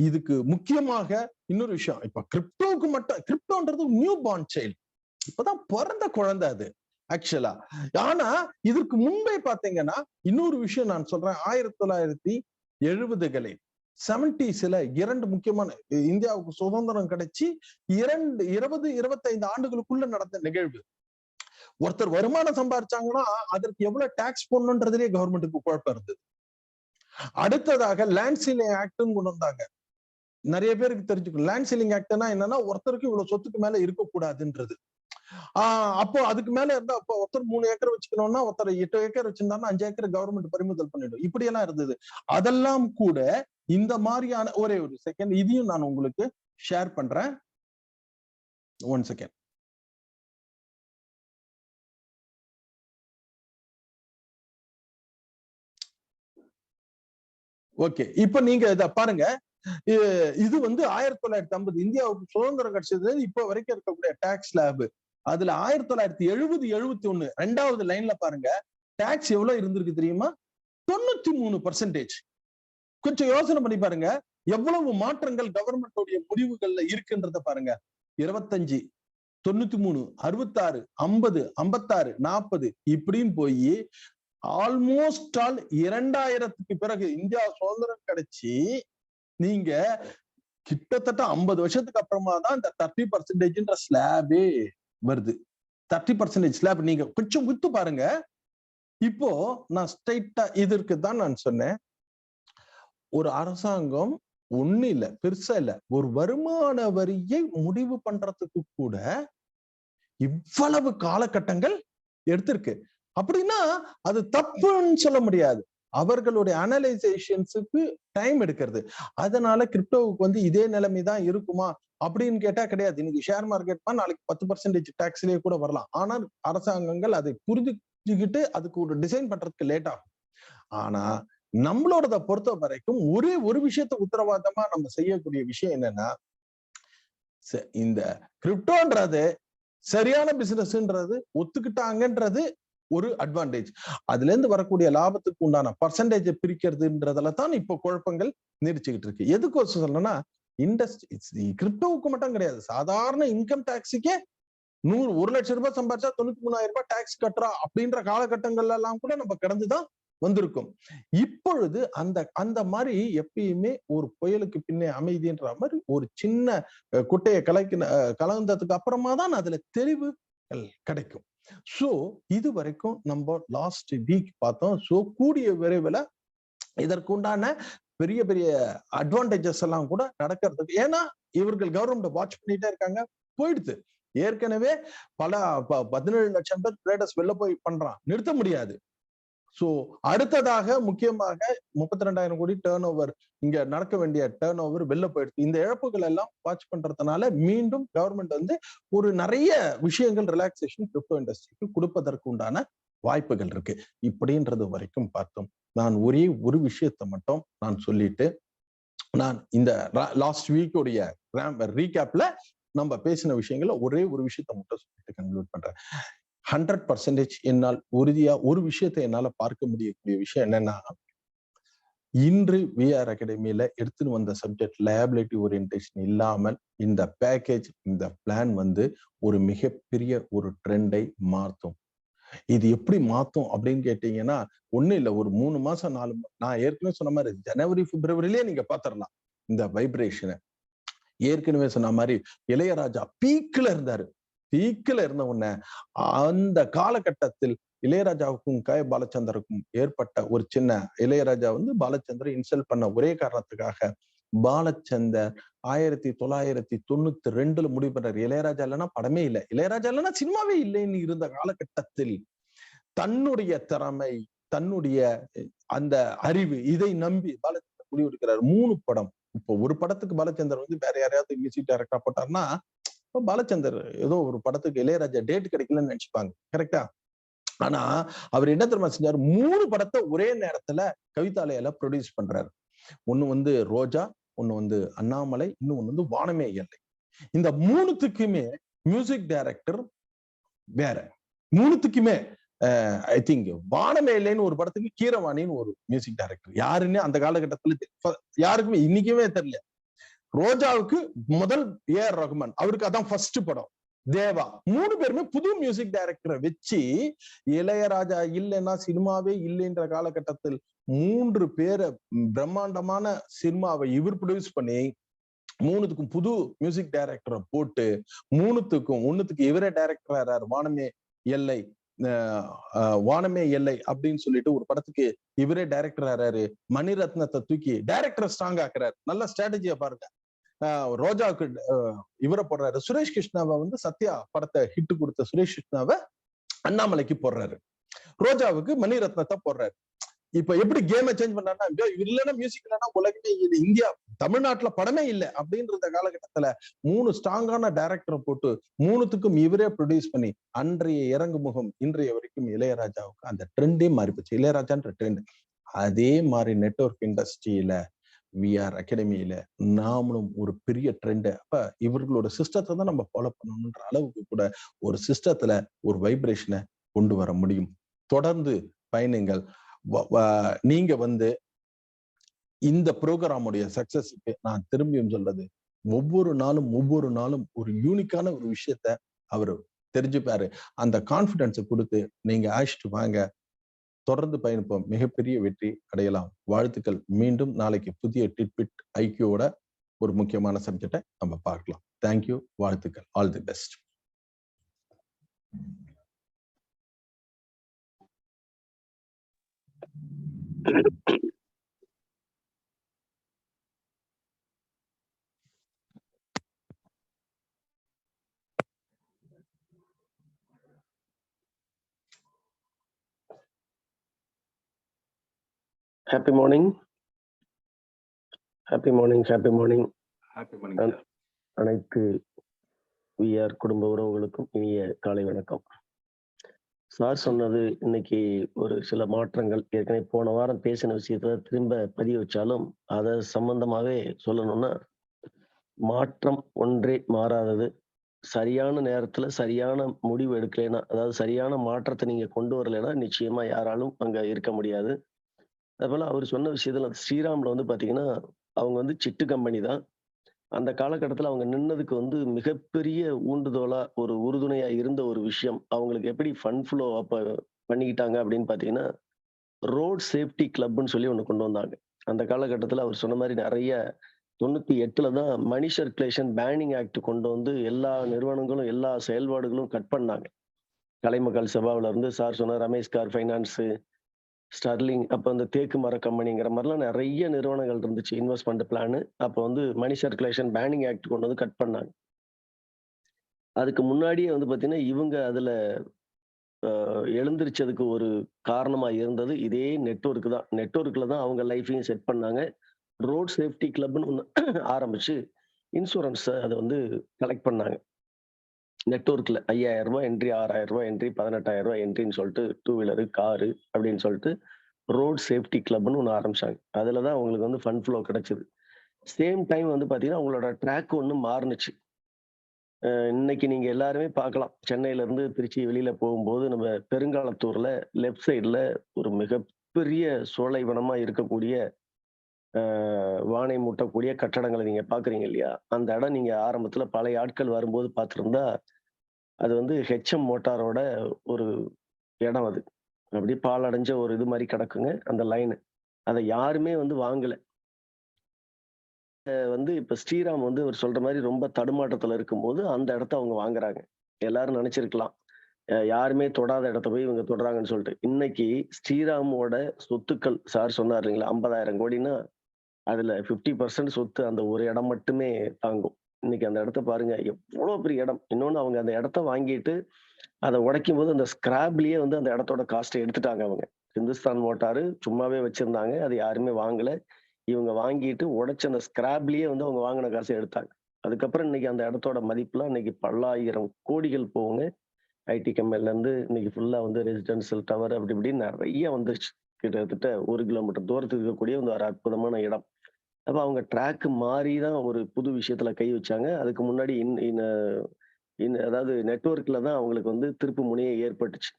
இதுக்கு முக்கியமாக இன்னொரு விஷயம், இப்ப கிரிப்டோவுக்கு மட்டும், கிரிப்டோன்றது நியூ பார்ன் சைல்டு, இப்பதான் பிறந்த குழந்தை அது ஆக்சுவலா. ஆனா இதற்கு முன்பே பாத்தீங்கன்னா இன்னொரு விஷயம் நான் சொல்றேன். 1970களில் 70ஸ்ல 2 முக்கியமான, இந்தியாவுக்கு சுதந்திரம் கிடைச்சி 20-25 ஆண்டுகளுக்குள்ள நடந்த நிகழ்வு. ஒருத்தர் வருமானம் சம்பாதிச்சாங்கன்னா அதற்கு எவ்வளவு டாக்ஸ் போடணுன்றதுலயே கவர்மெண்ட்டுக்கு குழப்பம் இருந்தது. அடுத்ததாக லேண்ட் சீலிங் ஆக்ட்னு கொண்டு வந்தாங்க. நிறைய பேருக்கு தெரிஞ்சுக்கணும், லேண்ட் சீலிங் ஆக்ட்னா என்னன்னா, ஒருத்தருக்கு இவ்வளவு சொத்துக்கு மேல இருக்கக்கூடாதுன்றது. அப்போ அதுக்கு மேல இருந்தா, அப்போ ஒருத்தர் 3 ஏக்கர் வச்சுக்கணும்னா ஒருத்தர் 8 ஏக்கர் வச்சிருந்தாருன்னா 5 ஏக்கர் கவர்மெண்ட் பறிமுதல் பண்ணிடும். இப்படி எல்லாம் இருந்தது. அதெல்லாம் கூட இந்த மாதிரியான ஒரே ஒரு செகண்ட், இதையும் நான் உங்களுக்கு ஷேர் பண்றேன். 1 செகண்ட். ஓகே. இப்ப நீங்க இத பாருங்க. இது வந்து 1950 இந்தியாவுக்கு சுதந்திரம் கிடைச்சது இப்ப வரைக்கும் இருக்கக்கூடிய டாக்ஸ் ஸ்லாப். அதுல 1970-71 2வது லைன்ல பாருங்க, டாக்ஸ் எவ்வளவு இருந்திருக்கு தெரியுமா? 93%. கொஞ்சம் யோசனை பண்ணி பாருங்க, எவ்வளவு மாற்றங்கள் கவர்மெண்டோடைய முடிவுகள்ல இருக்குன்றத பாருங்க. 25, 93, 66, 50, 56, 40 இப்படின்னு போய் ஆல்மோஸ்ட் ஆல் 2000க்கு பிறகு இந்தியா சுதந்திரம் கிடைச்சி நீங்க கிட்டத்தட்ட 50 வருஷத்துக்கு அப்புறமா தான் இந்த 30% ஸ்லாபே வருது. 30% ஸ்லாப் நீங்க கொஞ்சம் வித்து பாருங்க. இப்போ நான் ஸ்ட்ரைட்டா இதற்கு தான் நான் சொன்னேன், ஒரு அரசாங்கம் ஒண்ணு இல்ல, பெருசா இல்ல, ஒரு வருமான வரியை முடிவு பண்றதுக்கு கூட இவ்வளவு காலகட்டங்கள் எடுத்திருக்கு. அப்படின்னா அது தப்புன்னு சொல்ல முடியாது. அவர்களுடைய அனலைசேஷன்ஸுக்கு டைம் எடுக்கிறது. அதனால கிரிப்டோவுக்கு வந்து இதே நிலைமைதான் இருக்குமா அப்படின்னு கேட்டா கிடையாது. இன்னைக்கு ஷேர் மார்க்கெட் நாளைக்கு 10% டாக்ஸ்லயே கூட வரலாம். ஆனால் அரசாங்கங்கள் அதை புரிஞ்சுக்கிட்டு அதுக்கு ஒரு டிசைன் பண்றதுக்கு லேட் ஆகும். ஆனா நம்மளோட பொறுத்த வரைக்கும் ஒரே ஒரு விஷயத்த உத்தரவாதமா நம்ம செய்யக்கூடிய விஷயம் என்னன்னா, இந்த கிரிப்டோன்றது சரியான பிசினஸ்ன்றது ஒத்துக்கிட்டாங்கன்றது ஒரு அட்வான்டேஜ். அதுல இருந்து வரக்கூடிய லாபத்துக்கு உண்டான பர்சன்டேஜ் பிரிக்கிறதுன்றதுல தான் இப்போ குழப்பங்கள் நீடிச்சுக்கிட்டு இருக்கு. எதுக்கு சொல்லணும்னா, இண்டஸ்ட்ரி கிரிப்டோவுக்கு மட்டும் கிடையாது, சாதாரண இன்கம் டாக்ஸுக்கே 1 லட்சம் ரூபாய் சம்பாதிச்சா 93,000 ரூபாய் டாக்ஸ் கட்டுறா அப்படின்ற காலகட்டங்கள்ல எல்லாம் கூட நம்ம கடந்துதான் வந்திருக்கும். இப்பொழுது அந்த மாதிரி எப்பயுமே ஒரு புயலுக்கு பின்னே அமைதின்ற மாதிரி ஒரு சின்ன குட்டையை கலந்ததுக்கு அப்புறமா தான் அதுல தெளிவு கிடைக்கும். சோ இது வரைக்கும் நம்ம லாஸ்ட் வீக் பார்த்தோம். சோ கூடிய விரைவில் இதற்குண்டான பெரிய பெரிய அட்வான்டேஜஸ் எல்லாம் கூட நடக்கிறதுக்கு, ஏன்னா இவர்கள் கவர்மெண்ட் வாட்ச் பண்ணிட்டே இருக்காங்க. போயிடுது ஏற்கனவே பல 17 லட்சம் பேர் ட்ரேடர்ஸ் வெளில போய் பண்றான், நிறுத்த முடியாது. சோ அடுத்ததாக முக்கியமாக 32,000 கோடி டர்ன் ஓவர், இங்க நடக்க வேண்டிய டர்ன் ஓவர் வெளில போயிடுச்சு. இந்த இழப்புகள் எல்லாம் வாட்ச் பண்றதுனால மீண்டும் கவர்மெண்ட் வந்து ஒரு நிறைய விஷயங்கள் ரிலாக்ஸேஷன் கிரிப்டோ இண்டஸ்ட்ரிக்கு கொடுப்பதற்கு உண்டான வாய்ப்புகள் இருக்கு. இப்படின்றது வரைக்கும் பார்த்தோம். நான் ஒரே ஒரு விஷயத்தை மட்டும் நான் சொல்லிட்டு, நான் இந்த லாஸ்ட் வீக்குடைய ரீகேப்ல நம்ம பேசின விஷயங்கள ஒரே ஒரு விஷயத்த மட்டும் சொல்லிட்டு கன்க்ளூட் பண்றேன். 100% என்னால் உறுதியா ஒரு விஷயத்தை என்னால பார்க்க முடியக்கூடிய விஷயம் என்னன்னா, இன்று விஆர் அகாடமியில எடுத்துன்னு வந்த சப்ஜெக்ட் லயபிலிட்டி ஓரியன்டேஷன் இல்லாமல் இந்த பேக்கேஜ், இந்த பிளான் வந்து ஒரு மிகப்பெரிய ஒரு ட்ரெண்டை மாற்றும். இது எப்படி மாத்தும் அப்படின்னு கேட்டீங்கன்னா, ஒண்ணும் இல்ல, ஒரு 3 மாசம் 4 நான் ஏற்கனவே சொன்ன மாதிரி ஜனவரி பிப்ரவரியிலேயே நீங்க பாத்திரலாம் இந்த வைப்ரேஷனை. ஏற்கனவே சொன்ன மாதிரி இளையராஜா பீக்ல இருந்தாரு. பீக்ல இருந்த உடனே அந்த காலகட்டத்தில் இளையராஜாவுக்கும் பாலச்சந்தருக்கும் ஏற்பட்ட ஒரு சின்ன, இளையராஜா வந்து பாலச்சந்தரை இன்சல்ட் பண்ண ஒரே காரணத்துக்காக பாலச்சந்தர் 1992 முடிவு பண்றாரு. இளையராஜா இல்லைன்னா படமே இல்லை, இளையராஜா இல்லைன்னா சினிமாவே இல்லைன்னு இருந்த காலகட்டத்தில் தன்னுடைய திறமை, தன்னுடைய அந்த அறிவு, இதை நம்பி பாலச்சந்தர் முடிவெடுக்கிறார். 3 படம். இப்போ ஒரு படத்துக்கு பாலச்சந்தர் வந்து வேற யாரையாவது மியூசிக் டைரக்டரா போட்டார்னா, பாலச்சந்தர் ஏதோ ஒரு படத்துக்கு இளையராஜா டேட் கிடைக்கலன்னு நினைச்சுப்பாங்க. கரெக்டா? ஆனா அவர் என்ன தெரியுமா செஞ்சாரு, 3 படத்தை ஒரே நேரத்துல கவிதாலயால ப்ரொடியூஸ் பண்றாரு. ஒண்ணு வந்து ரோஜா, ஒண்ணு வந்து அண்ணாமலை, இன்னொன்னு வந்து வானமே எல்லை. இந்த 3த்துக்குமே மியூசிக் டைரக்டர் வேற. 3த்துக்குமே ஐ திங்க் வானமே எல்லைன்னு ஒரு படத்துக்கு கீரவாணின்னு ஒரு மியூசிக் டைரக்டர். யாருன்னு அந்த காலகட்டத்துல யாருக்குமே இன்னைக்குமே தெரியல. ரோஜாவுக்கு முதல் ஏஆர் ரகுமான், அவருக்கு அதான் ஃபர்ஸ்ட் படம். தேவா, 3 பேருமே புது மியூசிக் டைரக்டரை வச்சு, இளையராஜா இல்லைன்னா சினிமாவே இல்லைன்ற காலகட்டத்தில் 3 பேரை பிரம்மாண்டமான சினிமாவை இவர் ப்ரொடியூஸ் பண்ணி 3த்துக்கும் புது மியூசிக் டைரக்டரை போட்டு 1த்துக்கு இவரே டைரக்டர் வானமே எல்லை, வானமே எல்லை அப்படின்னு சொல்லிட்டு ஒரு படத்துக்கு இவரே டைரக்டர் ஆறாரு. மணிரத்னத்தை தூக்கி டைரக்டர் ஸ்ட்ராங் ஆக்குறாரு. நல்ல ஸ்ட்ராட்டஜியா பாருங்க. ரோஜாவுக்கு இவரை போடுறாரு. சுரேஷ் கிருஷ்ணாவை வந்து சத்யா படத்தை ஹிட் கொடுத்த சுரேஷ் கிருஷ்ணாவை அண்ணாமலைக்கு போடுறாரு. ரோஜாவுக்கு மணிரத்னத்தை போடுறாரு. இப்ப எப்படி கேமை சேஞ்ச் பண்ணா, இல்லைன்னா மியூசிக் இல்லைன்னா உலகமே இல்லை, இந்தியா தமிழ்நாட்டுல படமே இல்லை அப்படின்ற காலகட்டத்துல 3 ஸ்ட்ராங்கான டைரக்டரை போட்டு 3த்துக்கும் இவரே ப்ரொடியூஸ் பண்ணி அன்றைய இறங்கு முகம் இன்றைய வரைக்கும் இளையராஜாவுக்கு அந்த ட்ரெண்டே மாறி போச்சு. இளையராஜான்ற ட்ரெண்ட். அதே மாதிரி நெட்வொர்க் இண்டஸ்ட்ரியில விஆர் அகாடமியில நாமளும் ஒரு பெரிய ட்ரெண்ட், அப்ப இவர்களோட சிஸ்டத்தை தான் நம்ம ஃபாலோ பண்ணணும்ன்ற அளவுக்கு கூட ஒரு சிஸ்டத்துல ஒரு வைப்ரேஷனை கொண்டு வர முடியும். தொடர்ந்து பயணிங்கள். நீங்க வந்து இந்த ப்ரோக்ராமுடைய சக்சஸ்க்கு நான் திரும்பியும் சொல்றது, ஒவ்வொரு நாளும் ஒரு யூனிக்கான ஒரு விஷயத்த அவரு தெரிஞ்சுப்பாரு. அந்த கான்பிடன்ஸை கொடுத்து நீங்க அழைச்சிட்டு வாங்க. தொடர்ந்து பயணிப்போம். மிகப்பெரிய வெற்றி அடையலாம். வாழ்த்துக்கள். மீண்டும் நாளைக்கு புதிய டிட்பிட் ஐக்கியோட ஒரு முக்கியமான சப்ஜெக்டை நம்ம பார்க்கலாம். தேங்க்யூ. வாழ்த்துக்கள். All the best. Happy morning. Happy morning. Happy morning. Happy morning. அனைத்து விஆர் குடும்ப உறவுகளுக்கும் இனிய காலை வணக்கம். சார் சொன்னது இன்னைக்கு ஒரு சில மாற்றங்கள் ஏற்கனவே போன வாரம் பேசின விஷயத்த திரும்ப பதிய வச்சாலும், அத சம்பந்தமாவே சொல்லணும்னா, மாற்றம் ஒன்றே மாறாதது. சரியான நேரத்துல சரியான முடிவு எடுக்கலைன்னா, அதாவது சரியான மாற்றத்த நீங்க கொண்டு வரலைன்னா, நிச்சயமா யாராலும் அங்க இருக்க முடியாது. அதுபோல அவரு சொன்ன விஷயத்துல ஸ்ரீராம்ல வந்து பாத்தீங்கன்னா, அவங்க வந்து சிட்டு கம்பெனி தான். அந்த காலகட்டத்துல அவங்க நின்னதுக்கு வந்து மிகப்பெரிய ஊண்டுதோலா, ஒரு உறுதுணையா இருந்த ஒரு விஷயம், அவங்களுக்கு எப்படி ஃபண்ட் ஃப்ளோ அப்ப பண்ணிக்கிட்டாங்க அப்படின்னு பார்த்தீங்கன்னா, ரோட் சேஃப்டி கிளப்ன்னு சொல்லி ஒண்ணு கொண்டு வந்தாங்க. அந்த காலகட்டத்துல அவர் சொன்ன மாரி நெறைய 98ல தான் மனி சர்க்குலேஷன் பேனிங் ஆக்ட் கொண்டு வந்து எல்லா நிறுவனங்களும், எல்லா செயல்பாடுகளும் கட் பண்ணாங்க. கலைமகள் சபாவுல இருந்து சார் சொன்ன ரமேஷ் கார் ஃபைனான்ஸு, ஸ்டர்லிங் அப்ப அந்த தேக்கு மர கம்பெனிங்கிற மாரிலாம் நெறைய நிறுவனங்கள் இருந்துச்சு. Investment plan. அப்ப வந்து மனி சர்க்குலேஷன் பேனிங் ஆக்ட் கொண்டு வந்து கட் பண்ணாங்க. அதுக்கு முன்னாடியே வந்து பார்த்தீங்கன்னா, இவங்க அதுல எழுந்திரிச்சதுக்கு ஒரு காரணமா இருந்தது இதே நெட்வொர்க் தான். நெட்வொர்க்ல தான் அவங்க லைஃப்பையும் செட் பண்ணாங்க. ரோட் சேஃப்டி கிளப்ன்னு ஒண்ணு ஆரம்பிச்சு, இன்சூரன்ஸ அத வந்து கலெக்ட் பண்ணாங்க. நெட்வொர்க்ல ரூ. 5000 என்ட்ரி, ரூ. 6000 என்ட்ரி, ரூ. 18,000 என்ட்ரின்னு சொல்லிட்டு 2 வீலரு, காரு அப்படின்னு சொல்லிட்டு ரோட் சேஃப்டி கிளப்ன்னு ஒண்ணு ஆரம்பிச்சாங்க. அதுல தான் அவங்களுக்கு வந்து ஃபண்ட் ஃப்ளோ கிடைச்சது. சேம் டைம் வந்து பார்த்தீங்கன்னா, அவங்களோட ட்ராக் ஒண்ணு மாறுனுச்சு. இன்னைக்கு நீங்க எல்லாருமே பார்க்கலாம். சென்னையில இருந்து திருச்சி வெளியில போகும்போது, நம்ம பெருங்காலத்தூர்ல லெஃப்ட் சைடுல ஒரு மிகப்பெரிய சோலைவனமா இருக்கக்கூடிய, வானை முட்டக்கூடிய கட்டடங்கள நீங்க பார்க்குறீங்க இல்லையா? அந்த இடம் நீங்க ஆரம்பத்துல பழைய ஆட்கள் வரும்போது பார்த்திருந்தா, அது வந்து ஹெச்எம் மோட்டாரோட ஒரு இடம் அது. அப்படியே பாழடைஞ்ச ஒரு இது மாரி கிடக்குங்க, அந்த லைனு. அத யாருமே வந்து வாங்கல. வந்து இப்ப ஸ்ரீராம் வந்து அவர் சொல்ற மாரி ரொம்ப தடுமாற்றத்துல இருக்கும்போது, அந்த இடத்த அவங்க வாங்குறாங்க. எல்லாரும் நெனச்சிருக்கலாம். யாருமே தொடாத இடத்த போய் இவங்க தொடுறாங்கன்னு சொல்லிட்டு. இன்னைக்கு ஸ்ரீராமோட சொத்துக்கள் சார் சொன்னார் இல்லைங்களா? 50,000 கோடின்னா, அதுல 50% சொத்து அந்த ஒரு இடம் மட்டுமே தாங்கும். இன்னைக்கு அந்த இடத்த பாருங்க. எவ்வளோ பெரிய இடம். இன்னொன்னு அவங்க அந்த இடத்த வாங்கிட்டு, அத உடைக்கும்போது அந்த ஸ்கிராப்லயே வந்து அந்த இடத்தோட காஸ்ட்ட எடுத்துட்டாங்க அவங்க. ஹிந்துஸ்தான் மோட்டாரு சும்மாவே வச்சிருந்தாங்க. அது யாருமே வாங்கல. இவங்க வாங்கிட்டு உடைச்ச அந்த ஸ்கிராப்லயே வந்து அவங்க வாங்குன காச எடுத்தாங்க. அதுக்கப்புறம் இன்னைக்கு அந்த இடத்தோட மதிப்புலாம் இன்னைக்கு பல்லாயிரம் கோடிகள் போகுங்க. ஐடி கம்பெனில இருந்து இன்னைக்கு ஃபுல்லா வந்து ரெசிடென்ஷியல் டவர் அப்படி இப்படின்னு நெறைய வந்துருச்சு. கிட்டத்தட்ட 1 கிலோமீட்டர் தூரத்துக்கு இருக்கக்கூடிய வந்து ஒரு அற்புதமான இடம். அப்ப அவங்க ட்ராக் மாறி தான் ஒரு புது விஷயத்துல கை வச்சாங்க. அதுக்கு முன்னாடி இன் இன் இன் அதாவது நெட்வொர்க்ல தான் அவங்களுக்கு வந்து திருப்பு முனையே ஏற்பட்டுச்சு.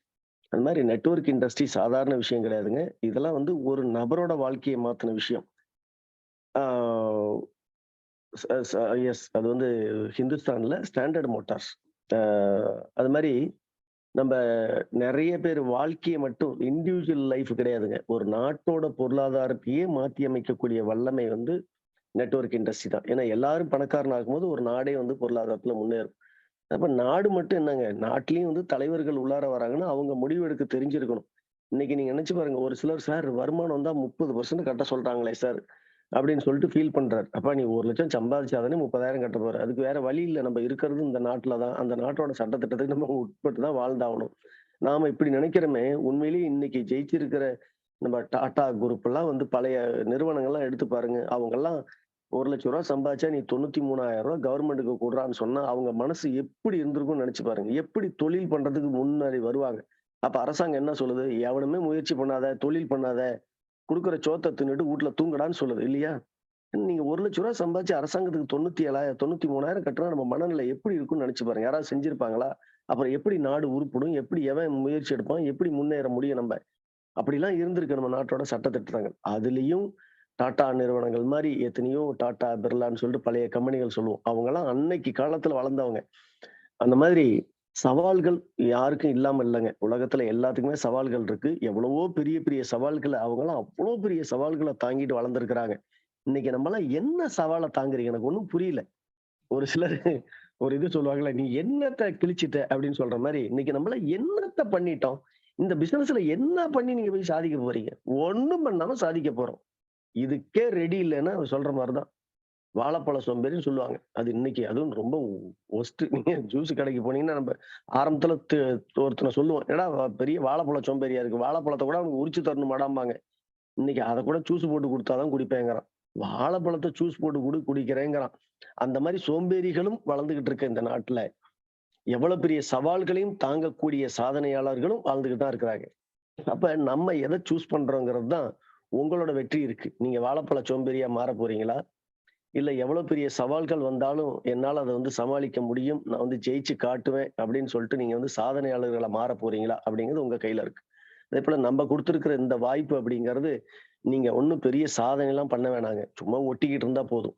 அது மாரி நெட்வொர்க் இண்டஸ்ட்ரி சாதாரண விஷயம் கிடையாதுங்க. இதெல்லாம் வந்து ஒரு நபரோட வாழ்க்கைய மாத்துன விஷயம். ஆ ச ச எஸ். அது வந்து ஹிந்துஸ்தான்ல ஸ்டாண்டர்ட் மோட்டார்ஸ். அ அது மாரி நம்ப நெறைய பேர் வாழ்க்கைய மட்டும் இண்டிவிஜுவல் லைஃப் கிடையாதுங்க. ஒரு நாட்டோட பொருளாதாரத்தையே மாத்தி அமைக்கக்கூடிய வல்லமை வந்து நெட்வொர்க் இண்டஸ்ட்ரி தான். ஏன்னா எல்லாரும் பணக்காரன் ஆகும்போது ஒரு நாடே வந்து பொருளாதாரத்துல முன்னேறும். அப்ப நாடு மட்டும் என்னங்க, நாட்டிலயும் வந்து தலைவர்கள் உள்ளார வராங்கன்னா, அவங்க முடிவு எடுக்க தெரிஞ்சிருக்கணும். இன்னைக்கு நீங்க நெனச்சு பாருங்க, ஒரு சிலர் சார் வருமானம் வந்தா 30% கட்ட சொல்றாங்களே சார், அப்படின்னு சொல்லிட்டு ஃபீல் பண்றாரு. அப்பா நீ 1,00,000 சம்பாதிச்சா தானே 30,000 கட்ட போற. அதுக்கு வேற வழி இல்ல. நம்ம இருக்கிறது இந்த நாட்டுல தான். அந்த நாட்டோட சட்டதிட்டத்துக்கு நம்ம உட்பட்டு தான் வாழ்ந்தாகணும். நாம இப்படி நினைக்கிறோமே, உண்மையிலேயே இன்னைக்கு ஜெயிச்சிருக்கிற நம்ம டாடா குரூப் எல்லாம் வந்து பழைய நிறுவனங்கள்லாம் எடுத்து பாருங்க. அவங்கலாம் ரூ. 1,00,000 சம்பாதிச்சா நீ ரூ. 93,000 கவர்மெண்ட்டுக்கு குடுறான்னு சொன்னா, அவங்க மனசு எப்படி இருந்திருக்கும்னு நெனச்சு பாருங்க. எப்படி தொழில் பண்றதுக்கு முன்னாடி வருவாங்க. அப்ப அரசாங்கம் என்ன சொல்லுது? எவனுமே முயற்சி பண்ணாத, தொழில் பண்ணாத, குடுக்குற சோத்த தின்னுட்டு வூட்ல தூங்குடான்னு சொல்லுது இல்லையா? நீங்க ரூ. 1,00,000 சம்பாதிச்சு அரசாங்கத்துக்கு 97,000 93,000 கட்டுனா நம்ம மனநிலை எப்படி இருக்கும்னு நெனச்சு பாருங்க. யாராவது செஞ்சிருப்பாங்களா? அப்புறம் எப்படி நாடு உருப்படும்? எப்படி எவன் முயற்சி எடுப்பான்? எப்படி முன்னேற முடியும் நம்ப? அப்படிலாம் இருந்திருக்கு நம்ம நாட்டோட சட்டதிட்டங்கள். அதுலயும் டாடா நிறுவனங்கள் மாரி எத்தனையோ டாடா, பிர்லான்னு சொல்லிட்டு பழைய கம்பெனிகள் சொல்லுவோம். அவங்கலாம் அன்னைக்கு காலத்துல வளர்ந்தவங்க. அந்த மாதிரி சவால்கள் யாருக்கும் இல்லாம இல்லங்க. உலகத்துல எல்லாத்துக்குமே சவால்கள் இருக்கு. எவ்வளவோ பெரிய பெரிய சவால்கள அவங்கலாம் அவ்ளோ பெரிய சவால்கள தாங்கிட்டு வளர்ந்திருக்கிறாங்க. இன்னைக்கு நம்மலாம் என்ன சவால தாங்குறீங்க? எனக்கு ஒண்ணும் புரியல. ஒரு சிலர் ஒரு இது சொல்லுவாங்கல்ல, "நீ என்னத்த கிழிச்சிட்ட?" அப்படின்னு சொல்ற மாரி, இன்னைக்கு நம்மலாம் என்னத்த பண்ணிட்டோம்? இந்த பிசினஸ்ல என்ன பண்ணி நீங்க போய் சாதிக்க போறீங்க? ஒண்ணும் பண்ணாம சாதிக்க போறோம். இதுக்கே ரெடி இல்லன்னா சொல்ற மாரி தான். வாழைப்பழ சோம்பேறின்னு சொல்லுவாங்க. அது இன்னைக்கு அதுவும் ரொம்ப ஒஸ்ட். நீங்க ஜூஸ் கடைக்கு போனீங்கன்னா, நம்ப ஆரம்பத்துல ஒருத்தன சொல்லுவோம். "என்னடா பெரிய வாழைப்பழ சோம்பேறியா இருக்கு. வாழைப்பழத்த கூட அவனுக்கு உரிச்சு தரணுமாடாம்பாங்க." இன்னைக்கு அத கூட ஜூஸ் போட்டு குடுத்தா தான் குடிப்பேங்கிறான். வாழைப்பழத்த ஜூஸ் போட்டு குடிக்கிறேங்கிறான். அந்த மாரி சோம்பேறிகளும் வளர்ந்துகிட்டு இருக்கு இந்த நாட்டுல. எவ்வளவு பெரிய சவால்களையும் தாங்கக்கூடிய சாதனையாளர்களும் வாழ்ந்துகிட்டு தான் இருக்கிறாங்க. அப்ப நம்ம எதை சூஸ் பண்றோங்கிறது தான் உங்களோட வெற்றி இருக்கு. நீங்க வாழைப்பழ சோம்பேறியா மாற போறீங்களா? இல்ல எவ்வளவு பெரிய சவால்கள் வந்தாலும் என்னால அதை வந்து சமாளிக்க முடியும், நான் வந்து ஜெயிச்சு காட்டுவேன் அப்படின்னு சொல்லிட்டு நீங்க வந்து சாதனையாளர்களா மாற போறீங்களா? அப்படிங்கிறது உங்க கையில இருக்கு. அதே போல நம்ம கொடுத்திருக்கிற இந்த வாய்ப்பு அப்படிங்கிறது, நீங்க ஒண்ணும் பெரிய சாதனை எல்லாம் பண்ண வேணாங்க. சும்மா ஒட்டிக்கிட்டு இருந்தா போதும்.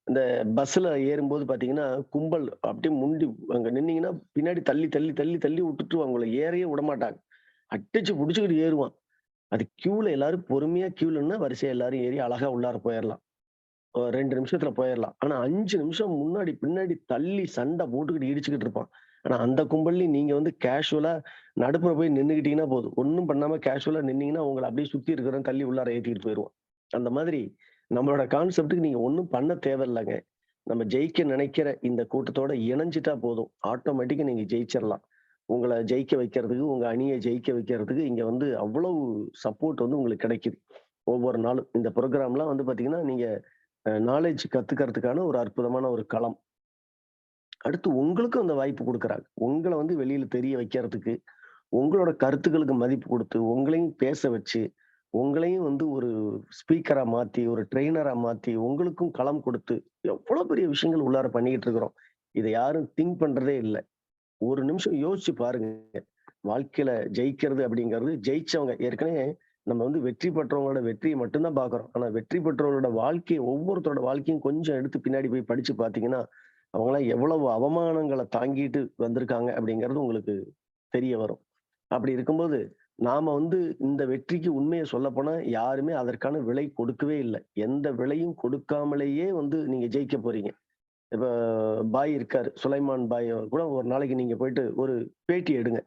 இந்த பஸ்ல ஏறும்போது பாத்தீங்கன்னா, கும்பல் அப்படியே முண்டி அங்க நின்னீங்கன்னா, பின்னாடி தள்ளி, தள்ளி, தள்ளி, தள்ளி விட்டுட்டு உங்கள ஏறவே விடமாட்டாங்க. அடிச்சு புடிச்சுக்கிட்டு ஏறுவான். அது கியூல எல்லாரும் பொறுமையா கியூல நின்னா வரிசையா எல்லாரும் ஏறி அழகா உள்ளார போயிரலாம். 2 நிமிஷத்துல போயிரலாம். ஆனா 5 நிமிஷம் முன்னாடி, பின்னாடி தள்ளி சண்டை போட்டுக்கிட்டு இடிச்சுக்கிட்டு இருப்பான். ஆனா அந்த கும்பல்லயும் நீங்க வந்து கேஷுவலா நடுப்புற போய் நின்னுக்கிட்டீங்கன்னா போதும். ஒண்ணும் பண்ணாம கேஷுவலா நின்னீங்கன்னா, உங்கள அப்படியே சுத்தி இருக்கிறவன் தள்ளி உள்ளார ஏத்திட்டு போயிருவான். அந்த மாதிரி நம்மளோட கான்செப்ட்க்கு நீங்க ஒண்ணும் பண்ண தேவையில்லங்க. நம்ம ஜெயிக்க நினைக்கிற இந்த கூட்டத்தோட இணைஞ்சிட்டா போதும். ஆட்டோமேட்டிக்கா நீங்க ஜெயிச்சிரலாம். உங்கள ஜெயிக்க வைக்கிறதுக்கு, உங்க அணிய ஜெயிக்க வைக்கிறதுக்கு இங்க வந்து அவ்வளவு சப்போர்ட் வந்து உங்களுக்கு கிடைக்குது. ஒவ்வொரு நாளும். இந்த புரோகிராம்லாம் வந்து பாத்தீங்கன்னா, நீங்க நாலேட்ஜ் கத்துக்கிறதுக்கான ஒரு அற்புதமான ஒரு களம். அடுத்து உங்களுக்கும் அந்த வாய்ப்பு குடுக்குறாங்க. உங்கள வந்து வெளியில தெரிய வைக்கிறதுக்கு, உங்களோட கருத்துக்களுக்கு மதிப்பு குடுத்து, உங்களையும் பேச வச்சு, உங்களையும் வந்து ஒரு ஸ்பீக்கரா மாத்தி, ஒரு ட்ரெய்னரா மாத்தி, உங்களுக்கும் களம் கொடுத்து, எவ்வளவு பெரிய விஷயங்கள் உள்ளார பண்ணிக்கிட்டு இருக்கிறோம். இத யாரும் திங்க் பண்றதே இல்ல. ஒரு நிமிஷம் யோசிச்சு பாருங்க. வாழ்க்கையில ஜெயிக்கிறது அப்படிங்கிறது ஜெயிச்சவங்க ஏற்கனவே நம்ம வந்து வெற்றி பெற்றவங்களோட வெற்றியை மட்டும் தான் பார்க்கிறோம். ஆனா வெற்றி பெற்றவங்களோட வாழ்க்கைய ஒவ்வொருத்தரோட வாழ்க்கையும் கொஞ்சம் எடுத்து பின்னாடி போய் படிச்சு பார்த்தீங்கன்னா, அவங்கலாம் எவ்வளவு அவமானங்கள தாங்கிட்டு வந்திருக்காங்க அப்படிங்கிறது உங்களுக்கு தெரிய வரும். அப்படி இருக்கும்போது, நாம வந்து இந்த வெற்றிக்கு உண்மைய சொல்லப்போனா, யாருமே அதற்கான விலை கொடுக்கவே இல்ல. எந்த விலையும் கொடுக்காமலேயே வந்து நீங்க ஜெயிக்க போறீங்க. இப்ப பாய் இருக்காரு. சுலைமான் பாய் கூட ஒரு நாளைக்கு நீங்க போயிட்டு ஒரு பேட்டி எடுங்க.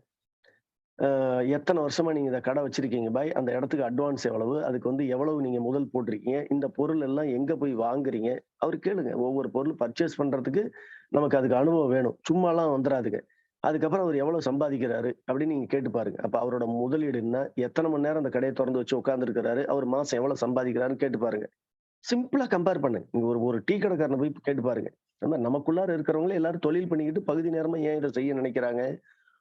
எத்தன வருஷமா நீங்க இந்த கடை வச்சிருக்கீங்க பாய்? அந்த இடத்துக்கு அட்வான்ஸ் எவ்வளவு? அதுக்கு வந்து எவ்வளவு நீங்க முதல் போட்டிருக்கீங்க? இந்த பொருள் எல்லாம் எங்க போய் வாங்குறீங்க? அவர கேளுங்க. ஒவ்வொரு பொருள் பர்ச்சேஸ் பண்றதுக்கு நமக்கு அதுக்கு அனுபவம் வேணும். சும்மாலாம் வந்துராதுங்க. அதுக்கப்புறம் அவரு எவ்வளவு சம்பாதிக்கிறாரு? அப்படின்னு நீங்க கேட்டு பாருங்க. அப்ப அவரோட முதலீடு என்ன? எத்தன மணி நேரம் அந்த கடைய தொறந்து வச்சு உட்கார்ந்திருக்கிறாரு? அவர் மாசம் எவ்வளவு சம்பாதிக்கிறாருன்னு கேட்டு பாருங்க. சிம்பிளா கம்பேர் பண்ணுங்க. நீங்க ஒரு ஒரு டீ கடைக்காரன போய் கேட்டு பாருங்க. நம்ம நமக்குள்ளார இருக்கிறவங்களே எல்லாரும் தொழில் பண்ணிக்கிட்டு பகுதி நேரமா ஏன் இத செய்ய நினைக்கிறாங்க?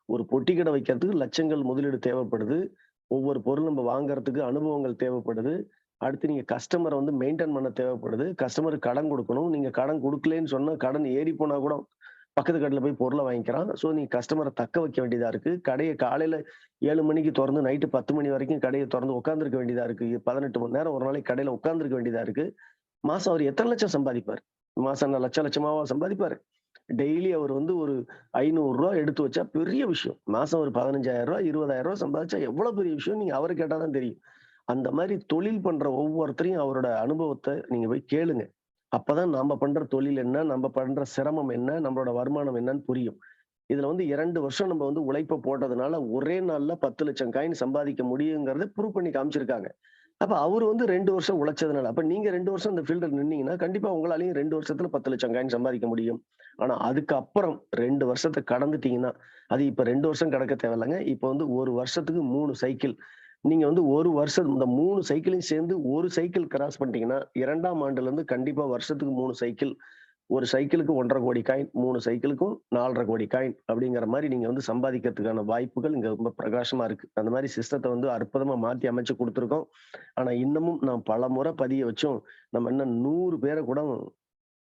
ஒரு பொட்டி கடை வைக்கிறதுக்கு லட்சங்கள் முதலீடு தேவைப்படுது. ஒவ்வொரு பொருள் நம்ம வாங்குறதுக்கு அனுபவங்கள் தேவைப்படுது. அடுத்து நீங்க கஸ்டமர வந்து மெயின்டெயின் பண்ண தேவைப்படுது. கஸ்டமருக்கு கடன் குடுக்கணும். நீங்க கடன் குடுக்கலைன்னு சொன்னா, கடன் ஏறி போனா கூட பக்கத்து கடையில போய் பொருள வாங்கிக்கிறான். ஸோ நீங்க கஸ்டமர தக்க வைக்க வேண்டியதா இருக்கு. கடைய காலையில 7 மணிக்கு தொறந்து நைட்டு 10 மணி வரைக்கும் கடைய தொறந்து உட்கார்ந்திருக்க வேண்டியதா இருக்கு. 18 மணி நேரம் ஒரு நாளைக்கு கடையில உட்கார்ந்திருக்க வேண்டியதா இருக்கு. மாசம் அவர் எத்தன லட்சம் சம்பாதிப்பாரு? மாசம் என்ன லட்சமாவா சம்பாதிப்பாரு? டெய்லி அவர் வந்து ஒரு ரூ. 500 எடுத்து வச்சா பெரிய விஷயம். மாசம் ஒரு ரூ. 15,000 ரூ. 20,000 சம்பாதிச்சா எவ்வளவு பெரிய விஷயம் நீங்க அவர கேட்டா தான் தெரியும். அந்த மாரி தொழில் பண்ற ஒவ்வொருத்தரையும் அவரோட அனுபவத்த நீங்க போய் கேளுங்க. அப்பதான் நாம பண்ற தொழில் என்ன? நம்ம பண்ற சிரமம் என்ன? நம்மளோட வருமானம் என்னன்னு புரியும். இதுல வந்து 2 வருஷம் நம்ம வந்து உழைப்ப போட்டதுனால ஒரே நாள்ல 10,00,000 காயின் சம்பாதிக்க முடியுங்கிறத ப்ரூவ் பண்ணி காமிச்சிருக்காங்க. அப்ப அவரு வந்து 2 வருஷம் உழைச்சதுனால, அப்ப நீங்க 2 வருஷம் இந்த ஃபீல்டுல நின்னீங்கன்னா, கண்டிப்பா உங்களாலயும் 2 வருஷத்துல 10,00,000 காயின் சம்பாதிக்க முடியும். ஆனா அதுக்கப்புறம் 2 வருஷத்த கடந்துட்டீங்கன்னா, அது இப்ப 2 வருஷம் கடக்க தேவையில்லங்க. இப்ப வந்து 1 வருஷத்துக்கு 3 சைக்கிள். நீங்க வந்து 1 வருஷம் இந்த 3 சைக்கிளையும் சேர்ந்து 1 சைக்கிள் கிராஸ் பண்ணிட்டீங்கன்னா, 2ஆம் ஆண்டுலருந்து கண்டிப்பா வருஷத்துக்கு 3 சைக்கிள். 1 சைக்கிளுக்கு 1,50,00,000 காயின், 3 சைக்கிளுக்கும் 4,50,00,000 காயின் அப்படிங்கிற மாரி நீங்க வந்து சம்பாதிக்கிறதுக்கான வாய்ப்புகள் இங்க ரொம்ப பிரகாசமா இருக்கு. அந்த மாரி சிஸ்டத்த வந்து அற்புதமா மாத்தி அமைச்சு குடுத்துருக்கோம். ஆனா இன்னமும் நான் பலமுறை பதிய வச்சும், நம்ம இன்னும் 100 பேர கூட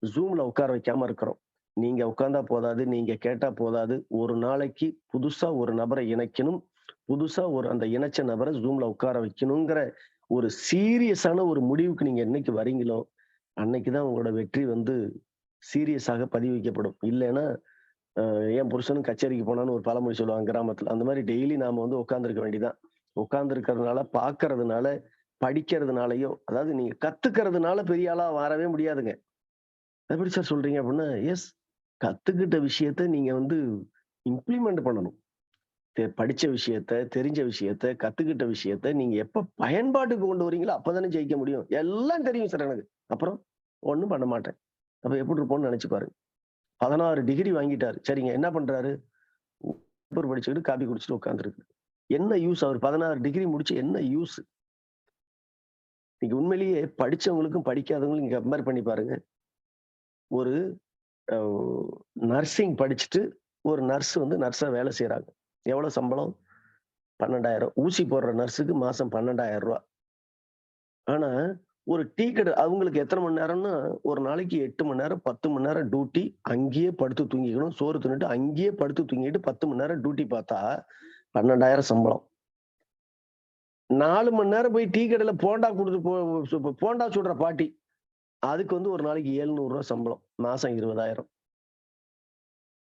Zoomல உட்கார வைக்காம இருக்கிறோம். நீங்க உட்கார்ந்தா போதாது, நீங்க கேட்டா போதாது. ஒரு நாளைக்கு புதுசா ஒரு நபர இணைக்கணும். புதுசா ஒரு அந்த இணைச்ச நபர Zoomல உட்கார வைக்கணுங்கிற ஒரு சீரியஸான ஒரு முடிவுக்கு நீங்க என்னைக்கு வரீங்களோ, அன்னைக்கு தான் உங்களோட வெற்றி வந்து சீரியஸாக பதிவு வைக்கப்படும். இல்லைன்னா, என் புருஷனும் கச்சேரிக்கு போனான்னு ஒரு பழமொழி சொல்லுவாங்க கிராமத்துல. அந்த மாரி டெய்லி நாம வந்து உட்கார்ந்திருக்க வேண்டியதுதான். உட்கார்ந்திருக்கிறதுனால, பார்க்கறதுனால, படிக்கிறதுனாலயோ, அதாவது நீங்க கத்துக்கிறதுனால பெரிய ஆளா மாறவே முடியாதுங்க. "அது எப்படி சார் சொல்றீங்க?" அப்படின்னா, எஸ். கத்துக்கிட்ட விஷயத்த நீங்க வந்து இம்ப்ளிமெண்ட் பண்ணணும். படிச்ச விஷயத்த, தெரிஞ்ச விஷயத்த, கத்துக்கிட்ட விஷயத்த நீங்க எப்ப பயன்பாட்டுக்கு கொண்டு வரீங்களோ, அப்பதானே ஜெயிக்க முடியும். "எல்லாம் தெரியும் சார் எனக்கு." அப்புறம்? "ஒண்ணும் பண்ண மாட்டேன்." அப்ப எப்படி இருப்போம்னு நெனச்சு பாருங்க. 16 டிகிரி வாங்கிட்டாரு. சரிங்க. என்ன பண்றாரு? பேப்பர் படிச்சுக்கிட்டு, காப்பி குடிச்சுட்டு உட்கார்ந்திருக்கு. என்ன யூஸ்? அவர் 16 டிகிரி முடிச்சு என்ன யூஸ்? நீங்க உண்மையிலேயே படிச்சவங்களுக்கும், படிக்காதவங்களுக்கும் நீங்க கம்பேர் பண்ணி பாருங்க. ஒரு அ நர்சிங் படிச்சுட்டு ஒரு நர்ஸ் வந்து நர்ஸா வேலை செய்யறாங்க. எவ்வளவு சம்பளம்? 12,000. ஊசி போடுற நர்ஸுக்கு மாசம் 12,000 ரூபாய். ஆனா ஒரு டீ கடை அவங்களுக்கு எத்தனை மணி நேரம்னா, ஒரு நாளைக்கு 8 மணி நேரம் 10 மணி நேரம் டியூட்டி. அங்கேயே படுத்து தூங்கிக்கணும். சோறு தின்னுட்டு அங்கேயே படுத்து தூங்கிட்டு 10 மணி நேரம் டியூட்டி பார்த்தா 12,000 சம்பளம். 4 மணி நேரம் போய் டீ கடையில போண்டா குடுத்து போண்டா சுடுற பாட்டி. அதுக்கு வந்து ஒரு நாளைக்கு 700 ரூபாய் சம்பளம். மாசம் 20,000.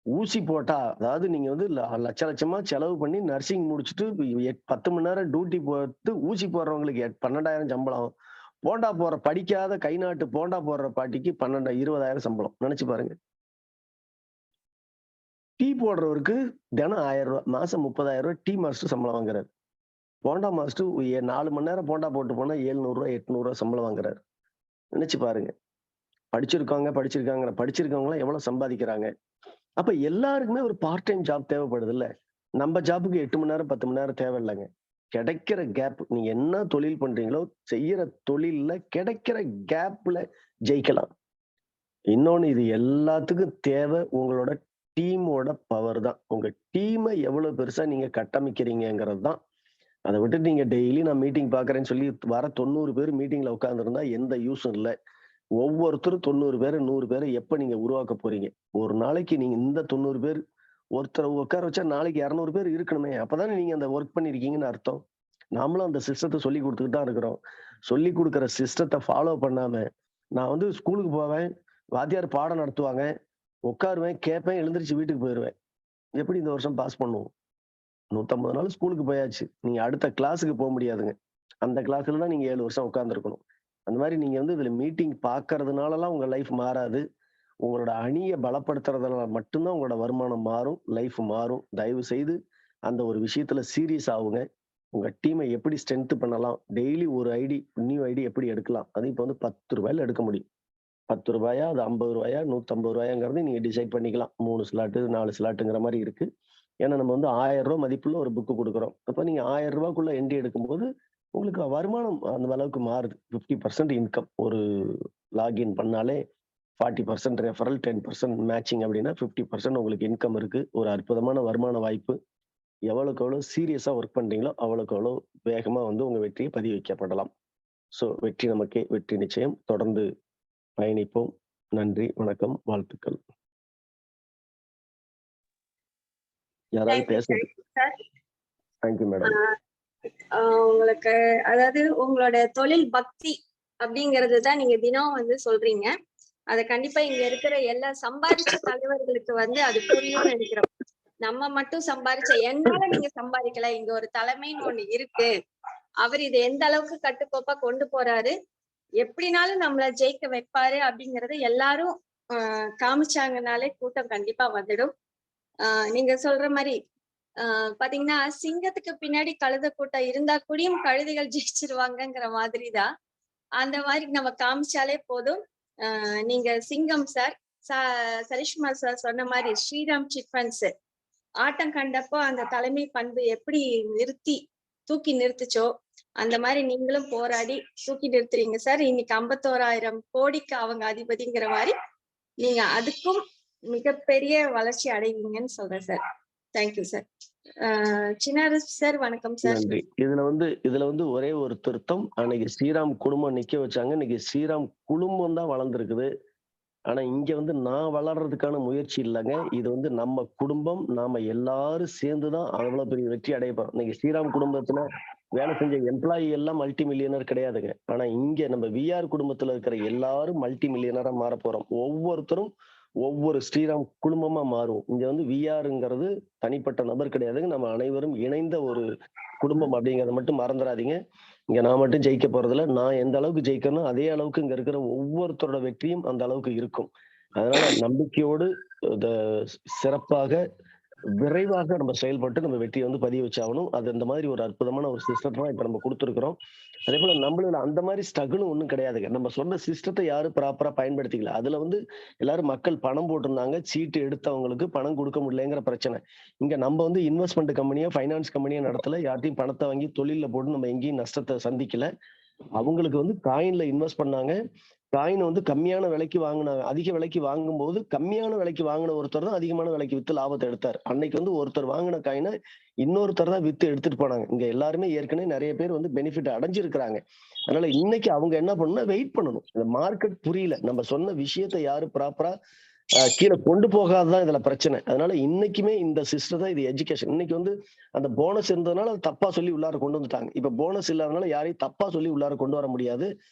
ஊசி போட்டா, அதாவது நீங்க வந்து லட்ச லட்சமா செலவு பண்ணி நர்சிங் முடிச்சுட்டு 10 மணி நேரம் டியூட்டி போட்டு ஊசி போடுறவங்களுக்கு 12,000 சம்பளம். போண்டா போடுற படிக்காத கை நாட்டு போண்டா போடுற பாட்டிக்கு 20,000 சம்பளம். நினைச்சு பாருங்க. டீ போடுறவருக்கு தினம் 1000 ரூபாய். மாசம் 30,000 டீ மாஸ்டர் சம்பளம் வாங்குறாரு. போண்டா மாஸ்டர் 4 மணி நேரம் போண்டா போட்டு போனா 700 ரூபாய் 800 ரூபாய் சம்பளம் வாங்குறாரு. நினைச்சு பாருங்க. படிச்சிருக்கவங்க எவ்வளவு சம்பாதிக்கிறாங்க. அப்ப எல்லாருக்குமே ஒரு பார்ட் டைம் ஜாப் தேவைப்படுது இல்ல. நம்ம ஜாபுக்கு 8 மணி நேரம் 10 மணி நேரம் தேவையில்லைங்க. கிடைக்கிற கேப் நீங்க என்ன தொழில் பண்றீங்களோ செய்யற தொழில்ல கிடைக்கிற கேப்ல ஜெயிக்கலாம். இன்னொன்னு இது எல்லாத்துக்கும் தேவை உங்களோட டீமோட பவர் தான். உங்க டீமை எவ்வளவு பெருசா நீங்க கட்டமைக்கிறீங்கிறது தான். அதை விட்டு நீங்க டெய்லி நான் மீட்டிங் பாக்குறேன்னு சொல்லி வர 90 பேர் மீட்டிங்ல உட்கார்ந்துருந்தா எந்த யூஸும் இல்லை. ஒவ்வொருத்தரும் 90 பேரை 100 பேரை எப்ப நீங்க உருவாக்க போறீங்க? ஒரு நாளைக்கு நீங்க இந்த 90 பேர் ஒருத்தரை உட்கார வச்சா நாளைக்கு 200 பேர் இருக்கணுமே. அப்பதானே நீங்க அந்த ஒர்க் பண்ணிருக்கீங்கன்னு அர்த்தம். நாமளும் அந்த சிஸ்டத்தை சொல்லி கொடுத்துட்டு தான் இருக்கிறோம். சொல்லி கொடுக்குற சிஸ்டத்தை ஃபாலோ பண்ணாம நான் வந்து ஸ்கூலுக்கு போவேன், வாத்தியார் பாடம் நடத்துவாங்க, உட்காருவேன், கேட்பேன், எழுந்திரிச்சு வீட்டுக்கு போயிடுவேன். எப்படி இந்த வருஷம் பாஸ் பண்ணுவோம்? 150 நாள் ஸ்கூலுக்கு போயாச்சு. நீங்க அடுத்த கிளாஸுக்கு போக முடியாதுங்க. அந்த கிளாஸ்ல தான் நீங்க 7 வருஷம் உட்கார்ந்துருக்கணும். அந்த மாதிரி நீங்க வந்து இதுல மீட்டிங் பாக்குறதுனாலலாம் உங்க லைஃப் மாறாது. உங்களோட அணியை பலப்படுத்துறதுனால மட்டும்தான் உங்களோட வருமானம் மாறும், லைஃப் மாறும். தயவு செய்து அந்த ஒரு விஷயத்துல சீரியஸ் ஆகுங்க. உங்க டீமை எப்படி ஸ்ட்ரென்த் பண்ணலாம், டெய்லி ஒரு நியூ ஐடி எப்படி எடுக்கலாம். அது இப்ப வந்து 10 ரூபாயில எடுக்க முடியும். 10 ரூபாயா, அது 50 ரூபாயா, 150 ரூபாயாங்கிறது நீங்க டிசைட் பண்ணிக்கலாம். 3 ஸ்லாட்டு 4 ஸ்லாட்டுங்கிற மாதிரி இருக்கு. ஏன்னா நம்ம வந்து 1000 ரூபாய் மதிப்புள்ள ஒரு புக்கு கொடுக்குறோம். அப்ப நீங்க 1000 ரூபாய்க்குள்ள என்ட்ரி எடுக்கும்போது உங்களுக்கு வருமானம் அந்த அளவுக்கு மாறுது. 50% இன்கம். ஒரு லாகின் பண்ணாலே 40% ரெஃபரல், 10% மேட்சிங் அப்படின்னா 50% உங்களுக்கு இன்கம் இருக்கு. ஒரு அற்புதமான வருமான வாய்ப்பு. எவ்வளவுக்கு எவ்வளவு சீரியஸா ஒர்க் பண்றீங்களோ அவ்வளவுக்கு எவ்வளவு வேகமா வந்து உங்க வெற்றியை பதிவு வைக்கப்படலாம். சோ வெற்றி நமக்கே, வெற்றி நிச்சயம். தொடர்ந்து பயணிப்போம். நன்றி, வணக்கம், வாழ்த்துக்கள். யாராவது பேசுறது? Thank you madam. உங்களுக்கு அதாவது உங்களோட தொழில் பக்தி அப்படிங்கறது தான் நீங்க தினம் வந்து சொல்றீங்க. அத கண்டிப்பா இங்க இருக்கிற எல்லா சம்பாதிச்ச தலைவர்களுக்கு வந்து அது புரியும்னு நினைக்கிறோம். நம்ம மட்டும் சம்பாதிச்ச என்னால நீங்க சம்பாதிக்கல, இங்க ஒரு தலைமைன்னு ஒண்ணு இருக்கு, அவர் இதை எந்த அளவுக்கு கட்டுக்கோப்பா கொண்டு போறாரு, எப்படினாலும் நம்மள ஜெயிக்க வைப்பாரு அப்படிங்கறத எல்லாரும் காமிச்சாங்கனாலே கூட்டம் கண்டிப்பா வந்துடும். நீங்க சொல்ற மாதிரி பாத்தீங்கன்னா சிங்கத்துக்கு பின்னாடி கழுத கூட்டம் இருந்தா கூடயும் கழுதைகள் ஜெயிச்சிருவாங்கங்கிற மாதிரிதான். அந்த மாதிரி நம்ம காமிச்சாலே போதும். நீங்க சிங்கம் சார், சரிஷ்மா சார் சொன்ன மாதிரி ஸ்ரீராம் சிட் ஃபண்ட்ஸ் ஆட்டம் கண்டப்போ அந்த தலைமை பண்பு எப்படி தூக்கி நிறுத்துச்சோ அந்த மாதிரி நீங்களும் போராடி தூக்கி நிறுத்துறீங்க சார். இன்னைக்கு 51,000 கோடிக்கு அவங்க அதிபதிங்கிற மாதிரி நீங்க அதுக்கும் மிகப்பெரிய வளர்ச்சி அடைவீங்கன்னு சொல்றேன் sir. Thank you sir. Chinnaru sir வணக்கம் சார். நன்றி. இதுல வந்து ஒரே ஒரு திருத்தம். அன்னைக்கு ஸ்ரீராம் குடும்பம் நிக்க வச்சாங்க. இன்னைக்கு ஸ்ரீராம் குடும்பம் தான் வளர்ந்துருக்குது. ஆனா இங்க வந்து நான் வளர்றதுக்கான முயற்சி இல்லைங்க. இது வந்து நம்ம குடும்பம், நாம எல்லாரும் சேர்ந்துதான் அவ்வளவு பெரிய வெற்றி அடைய போறோம். இன்னைக்கு ஸ்ரீராம் குடும்பத்துல வேலை செஞ்ச எம்ப்ளாயி எல்லாம் மல்டி மில்லியனர் கிடையாதுங்க. ஆனா இங்க நம்ம விஆர் குடும்பத்துல இருக்கிற எல்லாரும் மல்டி மில்லியனரா மாற போறோம். ஒவ்வொருத்தரும் ஒவ்வொரு ஸ்ரீராம் குடும்பமா மாறும். இங்க வந்து விஆருங்கிறது தனிப்பட்ட நபர் கிடையாதுங்க. நம்ம அனைவரும் இணைந்த ஒரு குடும்பம் அப்படிங்கறத மட்டும் மறந்துடாதீங்க. இங்க நான் மட்டும் ஜெயிக்க போறதில்ல. நான் எந்த அளவுக்கு ஜெயிக்கணும் அதே அளவுக்கு இங்க இருக்கிற ஒவ்வொருத்தரோட வெற்றியும் அந்த அளவுக்கு இருக்கும். அதனால நம்பிக்கையோடு சிறப்பாக விரைவாக நம்ம செயல்பட்டு நம்ம வெற்றியை வந்து பதிவு வச்சாகணும். அது இந்த மாதிரி ஒரு அற்புதமான ஒரு சிஸ்டத்தை தான் இப்ப நம்ம கொடுத்துருக்கிறோம். அதே போல நம்மளுல அந்த மாதிரி ஸ்ட்ரகிளும் ஒண்ணும் கிடையாதுங்க. நம்ம சொன்ன சிஸ்டத்தை யாரும் ப்ராப்பரா பயன்படுத்திக்கல. அதுல வந்து எல்லாரும் மக்கள் பணம் போட்டிருந்தாங்க, சீட்டு எடுத்தவங்களுக்கு பணம் கொடுக்க முடியலங்கிற பிரச்சனை. இங்க நம்ம வந்து இன்வெஸ்ட்மெண்ட் கம்பெனியோ ஃபைனான்ஸ் கம்பெனியோ நடத்தல, யார்ட்டையும் பணத்தை வாங்கி தொழில போட்டு நம்ம எங்கேயும் நஷ்டத்தை சந்திக்கல. அவங்களுக்கு வந்து காயின்ல இன்வெஸ்ட் பண்ணாங்க. காயின் வந்து கம்மியான விலைக்கு வாங்குனாங்க. அதிக விலைக்கு வாங்கும்போது கம்மியான விலைக்கு வாங்கின ஒருத்தர் தான் அதிகமான விலைக்கு வித்து லாபத்தை எடுத்தார். அன்னைக்கு வந்து ஒருத்தர் வாங்கின காயினை இன்னொருத்தர் தான் வித்து எடுத்துட்டு போனாங்க. இங்க எல்லாருமே ஏற்கனவே நிறைய பேர் வந்து பெனிஃபிட் அடைஞ்சிருக்கிறாங்க. அதனால இன்னைக்கு அவங்க என்ன பண்ணணும்னா வெயிட் பண்ணணும். இந்த மார்க்கெட் புரியல, நம்ம சொன்ன விஷயத்தை யாரு ப்ராப்பரா கீழே கொண்டு போகாததான் இதுல பிரச்சனை. அதனால இன்னைக்குமே இந்த சிஸ்டம் தான் இது எஜுகேஷன். இன்னைக்கு வந்து அந்த போனஸ் இருந்ததுனால அது தப்பா சொல்லி உள்ளார கொண்டு வந்துட்டாங்க. இப்ப போனஸ் இல்லாதனால யாரையும் தப்பா சொல்லி உள்ளார கொண்டு வர முடியாது.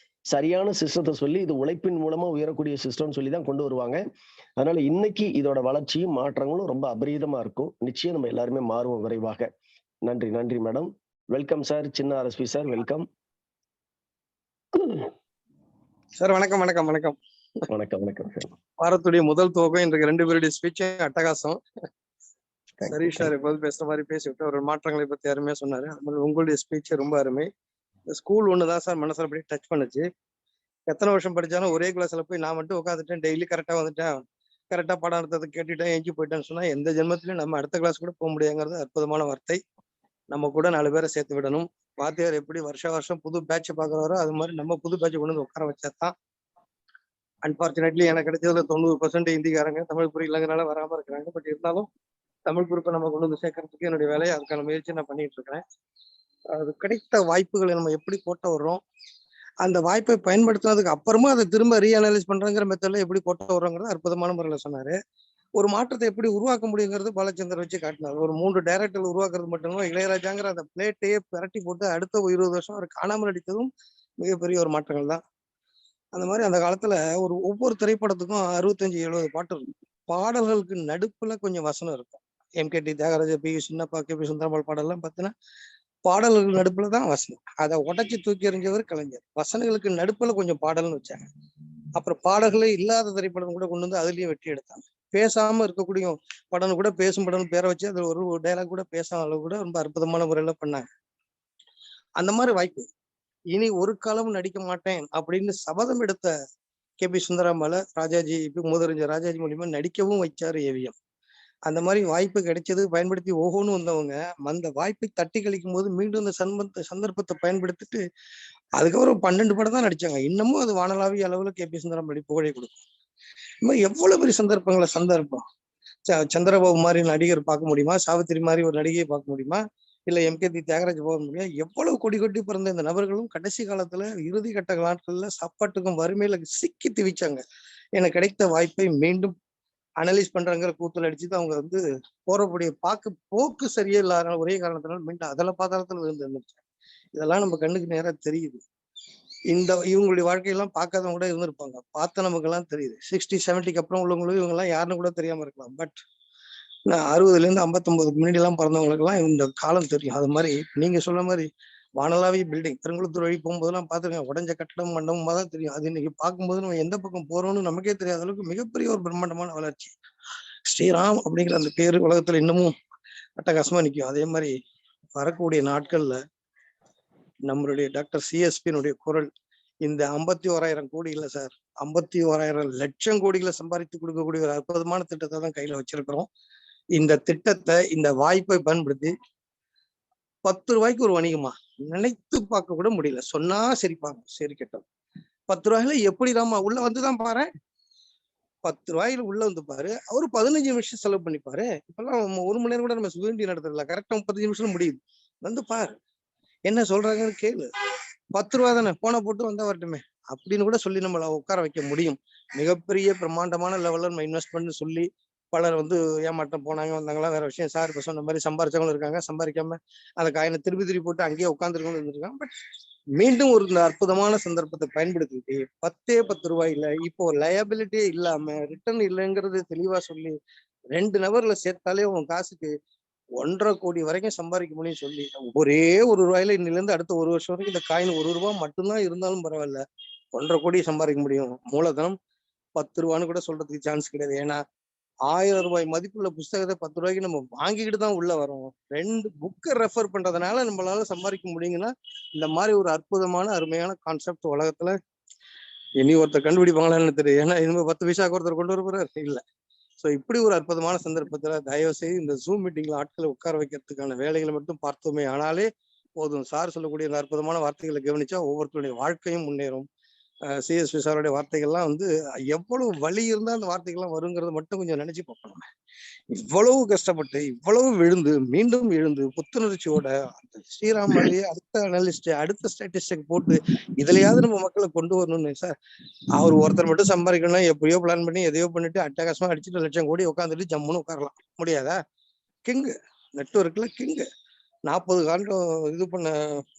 சரியான சிஸ்டத்தை சொல்லி இது உழைப்பின் மூலமா உயரக்கூடிய சிஸ்டம்னு சொல்லி தான் கொண்டு வருவாங்க. அதனால இன்னைக்கு இதோட வளர்ச்சியும் மாற்றங்களும் ரொம்ப அபரீதமா இருக்கும். நிச்சயம் நம்ம எல்லாருமே மாறுவோம் விரைவாக. நன்றி நன்றி மேடம். Welcome sir. சின்ன ஆர்எஸ்பி சார் வெல்கம். சார் வணக்கம் வணக்கம் வணக்கம் வணக்கம் வணக்கம் சார். வாரத்துடைய முதல் துவக்கம் இன்றைக்கு 2 பேருடைய ஸ்பீச் அட்டகாசம். சரீஷ் சார் எப்போது பேசுற மாதிரி பேசிவிட்டு ஒரு மாற்றங்களை பத்தி அருமையா சொன்னாரு. அது மாதிரி உங்களுடைய ஸ்பீச் ரொம்ப அருமை. இந்த ஸ்கூல் ஒண்ணுதான் சார் மனசுல அப்படியே டச் பண்ணுச்சு. எத்தனை வருஷம் படிச்சாலும் ஒரே கிளாஸ்ல போய் நான் மட்டும் உட்காந்துட்டேன், டெய்லி கரெக்டா வந்துட்டேன், கரெக்டா பாடம் எடுத்ததை கேட்டுட்டேன், எஞ்சி போயிட்டேன்னு சொன்னா எந்த ஜென்மத்திலயும் நம்ம அடுத்த கிளாஸ் கூட போக முடியாங்கிறது அற்புதமான வார்த்தை. நம்ம கூட 4 பேரை சேர்த்து விடணும். வாத்தியார் எப்படி வருஷம் புது பேட்ச் பாக்குறாரோ அது மாதிரி நம்ம புது பேட்ச் கொண்டு வந்து உட்கார வச்சாதான். அன்பார்ச்சுனேட்லி எனக்கு கிடைச்சதுல 90% ஹிந்திக்காரங்க, தமிழ் புரியலங்கிறனால வராம இருக்கிறாங்க. பட் இருந்தாலும் தமிழ் குரூப்பை நம்ம கொண்டு வந்து சேர்க்கறதுக்கு என்னுடைய வேலையை அதுக்கான முயற்சி நான் பண்ணிட்டு இருக்கிறேன். அது கிடைத்த வாய்ப்புகளை நம்ம எப்படி போட்ட வர்றோம், அந்த வாய்ப்பை பயன்படுத்தினதுக்கு அப்புறமா அதை திரும்ப ரீஅனலைஸ் பண்றங்கிற மெத்தட்ல எப்படி போட்ட வர்றோங்கிறது அற்புதமான முறையில் சொன்னாரு. ஒரு மாற்றத்தை எப்படி உருவாக்க முடியுங்கிறது பாலச்சந்தர் வச்சு காட்டினார். ஒரு 3 டைரக்டர் உருவாக்குறது மட்டும் இளையராஜாங்கிற அந்த பிளேட்டையே பிரட்டி போட்டு அடுத்த 20 வருஷம் அவர் காணாமல் அடித்ததும் மிகப்பெரிய ஒரு மாற்றங்கள் தான். அந்த மாதிரி அந்த காலத்துல ஒவ்வொரு திரைப்படத்துக்கும் 65-70 பாட்டு இருக்கும். பாடல்களுக்கு நடுப்புல கொஞ்சம் வசனம் இருக்கும். MKT Thyagaraja, P Chinnappa, KP. Sundarambal பாடல்லாம் பார்த்தீங்கன்னா பாடல்களுக்கு நடுப்புல தான் வசனம். அதை உடைச்சு தூக்கி எறிஞ்சவர் கலைஞர். வசனங்களுக்கு நடுப்புல கொஞ்சம் பாடல்னு வச்சாங்க. அப்புறம் பாடல்களே இல்லாத திரைப்படம் கூட கொண்டு வந்து அதுலயும் வெட்டி எடுத்தாங்க. பேசாம இருக்கக்கூடிய படம் கூட பேசும் படம் பேரை வச்சு அதுல ஒரு டைலாக் கூட பேசாத அளவு கூட ரொம்ப அற்புதமான முறையில பண்ணாங்க. அந்த மாதிரி வாய்ப்பு இனி ஒரு காலம் நடிக்க மாட்டேன் அப்படின்னு சபதம் எடுத்த கே.பி. சுந்தராம்பால ராஜாஜி மூதறிஞர் ராஜாஜி மூலியமா நடிக்கவும் வச்சாரு ஏவிஎம். அந்த மாதிரி வாய்ப்பு கிடைச்சது பயன்படுத்தி ஓஹோன்னு வந்தவங்க அந்த வாய்ப்பை தட்டி கழிக்கும் போது மீண்டும் இந்த சந்தர்ப்பத்தை பயன்படுத்திட்டு அதுக்கப்புறம் 12 படம் தான் நடிச்சாங்க. இன்னமும் அது வானளாவிய அளவுல கே.பி. சுந்தராம்பாடி புகழை கொடுக்கும். இந்த மாதிரி எவ்வளவு பெரிய சந்தர்ப்பம். சந்திரபாபு மாதிரி நடிகர் பார்க்க முடியுமா? சாவித்திரி மாதிரி ஒரு நடிகையை பார்க்க முடியுமா? இல்ல எம்கேடி தியாகராஜ் போக முடியும்? எவ்வளவு கொடி கொட்டி பிறந்த இந்த நபர்களும் கடைசி காலத்துல இறுதி கட்ட நாட்கள்ல சாப்பாட்டுக்கும் வறுமையில சிக்கி திவிச்சாங்க. எனக்கு கிடைத்த வாய்ப்பை மீண்டும் அனலைஸ் பண்றாங்கிற கூத்துல அடிச்சுட்டு அவங்க வந்து போறக்கூடிய போக்கு சரியே இல்லாத ஒரே காரணத்தினால மீண்டும் அதில் பாதாளத்துல விழுந்து இருந்துருச்சாங்க. இதெல்லாம் நம்ம கண்ணுக்கு நேரா தெரியுது. இவங்களுடைய வாழ்க்கையெல்லாம் பார்க்காதவங்க கூட இருந்திருப்பாங்க. பார்த்த நமக்கு எல்லாம் தெரியுது. 60-70க்கு அப்புறம் உள்ளவங்களும் இவங்க எல்லாம் யாருன்னு கூட தெரியாம இருக்கலாம். பட் 60லேருந்து 59க்கு முன்னாடி எல்லாம் பிறந்தவங்களுக்கு எல்லாம் இந்த காலம் தெரியும். அது மாதிரி நீங்க சொல்ற மாதிரி வானளாவிய பில்டிங் பெருங்குளத்தூர் வழி போகும்போதெல்லாம் பார்த்துருக்கேன். உடஞ்ச கட்டடம் மண்டபமா தான் தெரியும். அது இன்னைக்கு பார்க்கும்போது நம்ம எந்த பக்கம் போறோம்னு நமக்கே தெரியாத அளவுக்கு மிகப்பெரிய ஒரு பிரம்மாண்டமான வளர்ச்சி. ஸ்ரீராம் அப்படிங்கிற அந்த பேரு உலகத்துல இன்னமும் அட்டகாசமா நிற்கும். அதே மாதிரி வரக்கூடிய நாட்கள்ல நம்மளுடைய டாக்டர் சிஎஸ்பியினுடைய குரல் இந்த 51,000 கோடி இல்லை சார், 51,000 லட்சம் கோடிகளை சம்பாதித்து கொடுக்கக்கூடிய ஒரு அற்புதமான திட்டத்தை தான் கையில வச்சிருக்கிறோம். இந்த திட்டத்தை இந்த வாய்ப்பை பயன்படுத்தி 10 ரூபாய்க்கு ஒரு வணிகமா நினைத்து பார்க்க கூட முடியல. சொன்னா சிரிப்பாங்க, சரி கேட்டோம். 10 ரூபாயில எப்படி ராமா உள்ள வந்துதான் பாரு, 10 ரூபாயில உள்ள வந்து பாரு. அவரு 15 நிமிஷம் செலவு பண்ணிப்பாரு. இப்பெல்லாம் 1 மணி நேரம் கூட நம்ம சுதந்திரி நடத்துறதுல கரெக்டா 35 நிமிஷம் முடியுது. வந்து பாரு என்ன சொல்றாங்கன்னு கேளு. 10 ரூபா தானே, போன போட்டு வந்தா வரட்டுமே அப்படின்னு கூட சொல்லி நம்மள உட்கார வைக்க முடியும். மிகப்பெரிய பிரம்மாண்டமான லெவல்ல நம்ம இன்வெஸ்ட்மெண்ட் சொல்லி பலர் வந்து ஏமாற்றம் போனாங்க வந்தாங்களா வேற விஷயம். சார் இப்ப சொன்ன மாதிரி சம்பாரிச்சவங்களும் இருக்காங்க, சம்பாதிக்காம அந்த காயினை திருப்பி போட்டு அங்கேயே உட்காந்துருக்கவங்க இருந்திருக்காங்க. பட் மீண்டும் ஒரு இந்த அற்புதமான சந்தர்ப்பத்தை பயன்படுத்திட்டு 10 ரூபாயில இப்போ லயபிலிட்டியே இல்லாம ரிட்டர்ன் இல்லைங்கிறது தெளிவா சொல்லி 2 நபர்ல சேர்த்தாலே உன் காசுக்கு 1.5 கோடி வரைக்கும் சம்பாதிக்க முடியும் சொல்லி ஒரே 1 ரூபாயில இன்னில இருந்து அடுத்த 1 வருஷம் வரைக்கும் இந்த காயின் 1 ரூபாய் மட்டும்தான் இருந்தாலும் பரவாயில்ல 1.5 கோடி சம்பாதிக்க முடியும். மூலதனம் 10 ரூபான்னு கூட சொல்றதுக்கு சான்ஸ் கிடையாது. ஏன்னா 1000 ரூபாய் மதிப்புள்ள புஸ்தகத்தை 10 ரூபாய்க்கு நம்ம வாங்கிக்கிட்டு தான் உள்ள வரோம். 2 புக்கை ரெஃபர் பண்றதுனால நம்மளால சம்பாதிக்க முடியுங்கன்னா இந்த மாதிரி ஒரு அற்புதமான அருமையான கான்செப்ட் உலகத்துல இனி ஒருத்தர் கண்டுபிடிப்பாங்களான்னு தெரியும். ஏன்னா இனிமே 10 பைசாக்கு ஒருத்தர் கொண்டு வர போறாரு இல்ல. ஸோ இப்படி ஒரு அற்புதமான சந்தர்ப்பத்துல தயவு செய்து இந்த ஜூம் மீட்டிங்ல ஆட்களை உட்கார வைக்கிறதுக்கான வேலைகளை மட்டும் பார்த்தோமே ஆனாலே போதும். சார் சொல்லக்கூடிய இந்த அற்புதமான வார்த்தைகளை கவனிச்சா ஒவ்வொருத்தருடைய வாழ்க்கையும் முன்னேறும். சிஎஸ்பி சாருடைய வார்த்தைகள்லாம் வந்து எவ்வளவு வலி இருந்தா அந்த வார்த்தைகள்லாம் வருங்கிறத மட்டும் கொஞ்சம் நினைச்சு பார்க்கணும். இவ்வளவு கஷ்டப்பட்டு இவ்வளவு விழுந்து மீண்டும் எழுந்து புத்துணர்ச்சியோட அந்த ஸ்ரீராம் மாதிரியே அடுத்த அனலிஸ்ட் அடுத்த ஸ்டாட்டிஸ்டிக் போட்டு இதுலயாவது நம்ம மக்களை கொண்டு வரணும்னு சார். அவர் ஒருத்தர் மட்டும் சம்பாதிக்கணும் எப்படியோ பிளான் பண்ணி எதையோ பண்ணிட்டு அட்டகாசமா அடிச்சுட்டு 1 லட்சம் கோடி உட்காந்துட்டு ஜம்முன்னு உட்காரலாம் முடியாதா? கிங்கு நெட்வொர்க்ல கிங்கு 40 காண்டம் இது பண்ண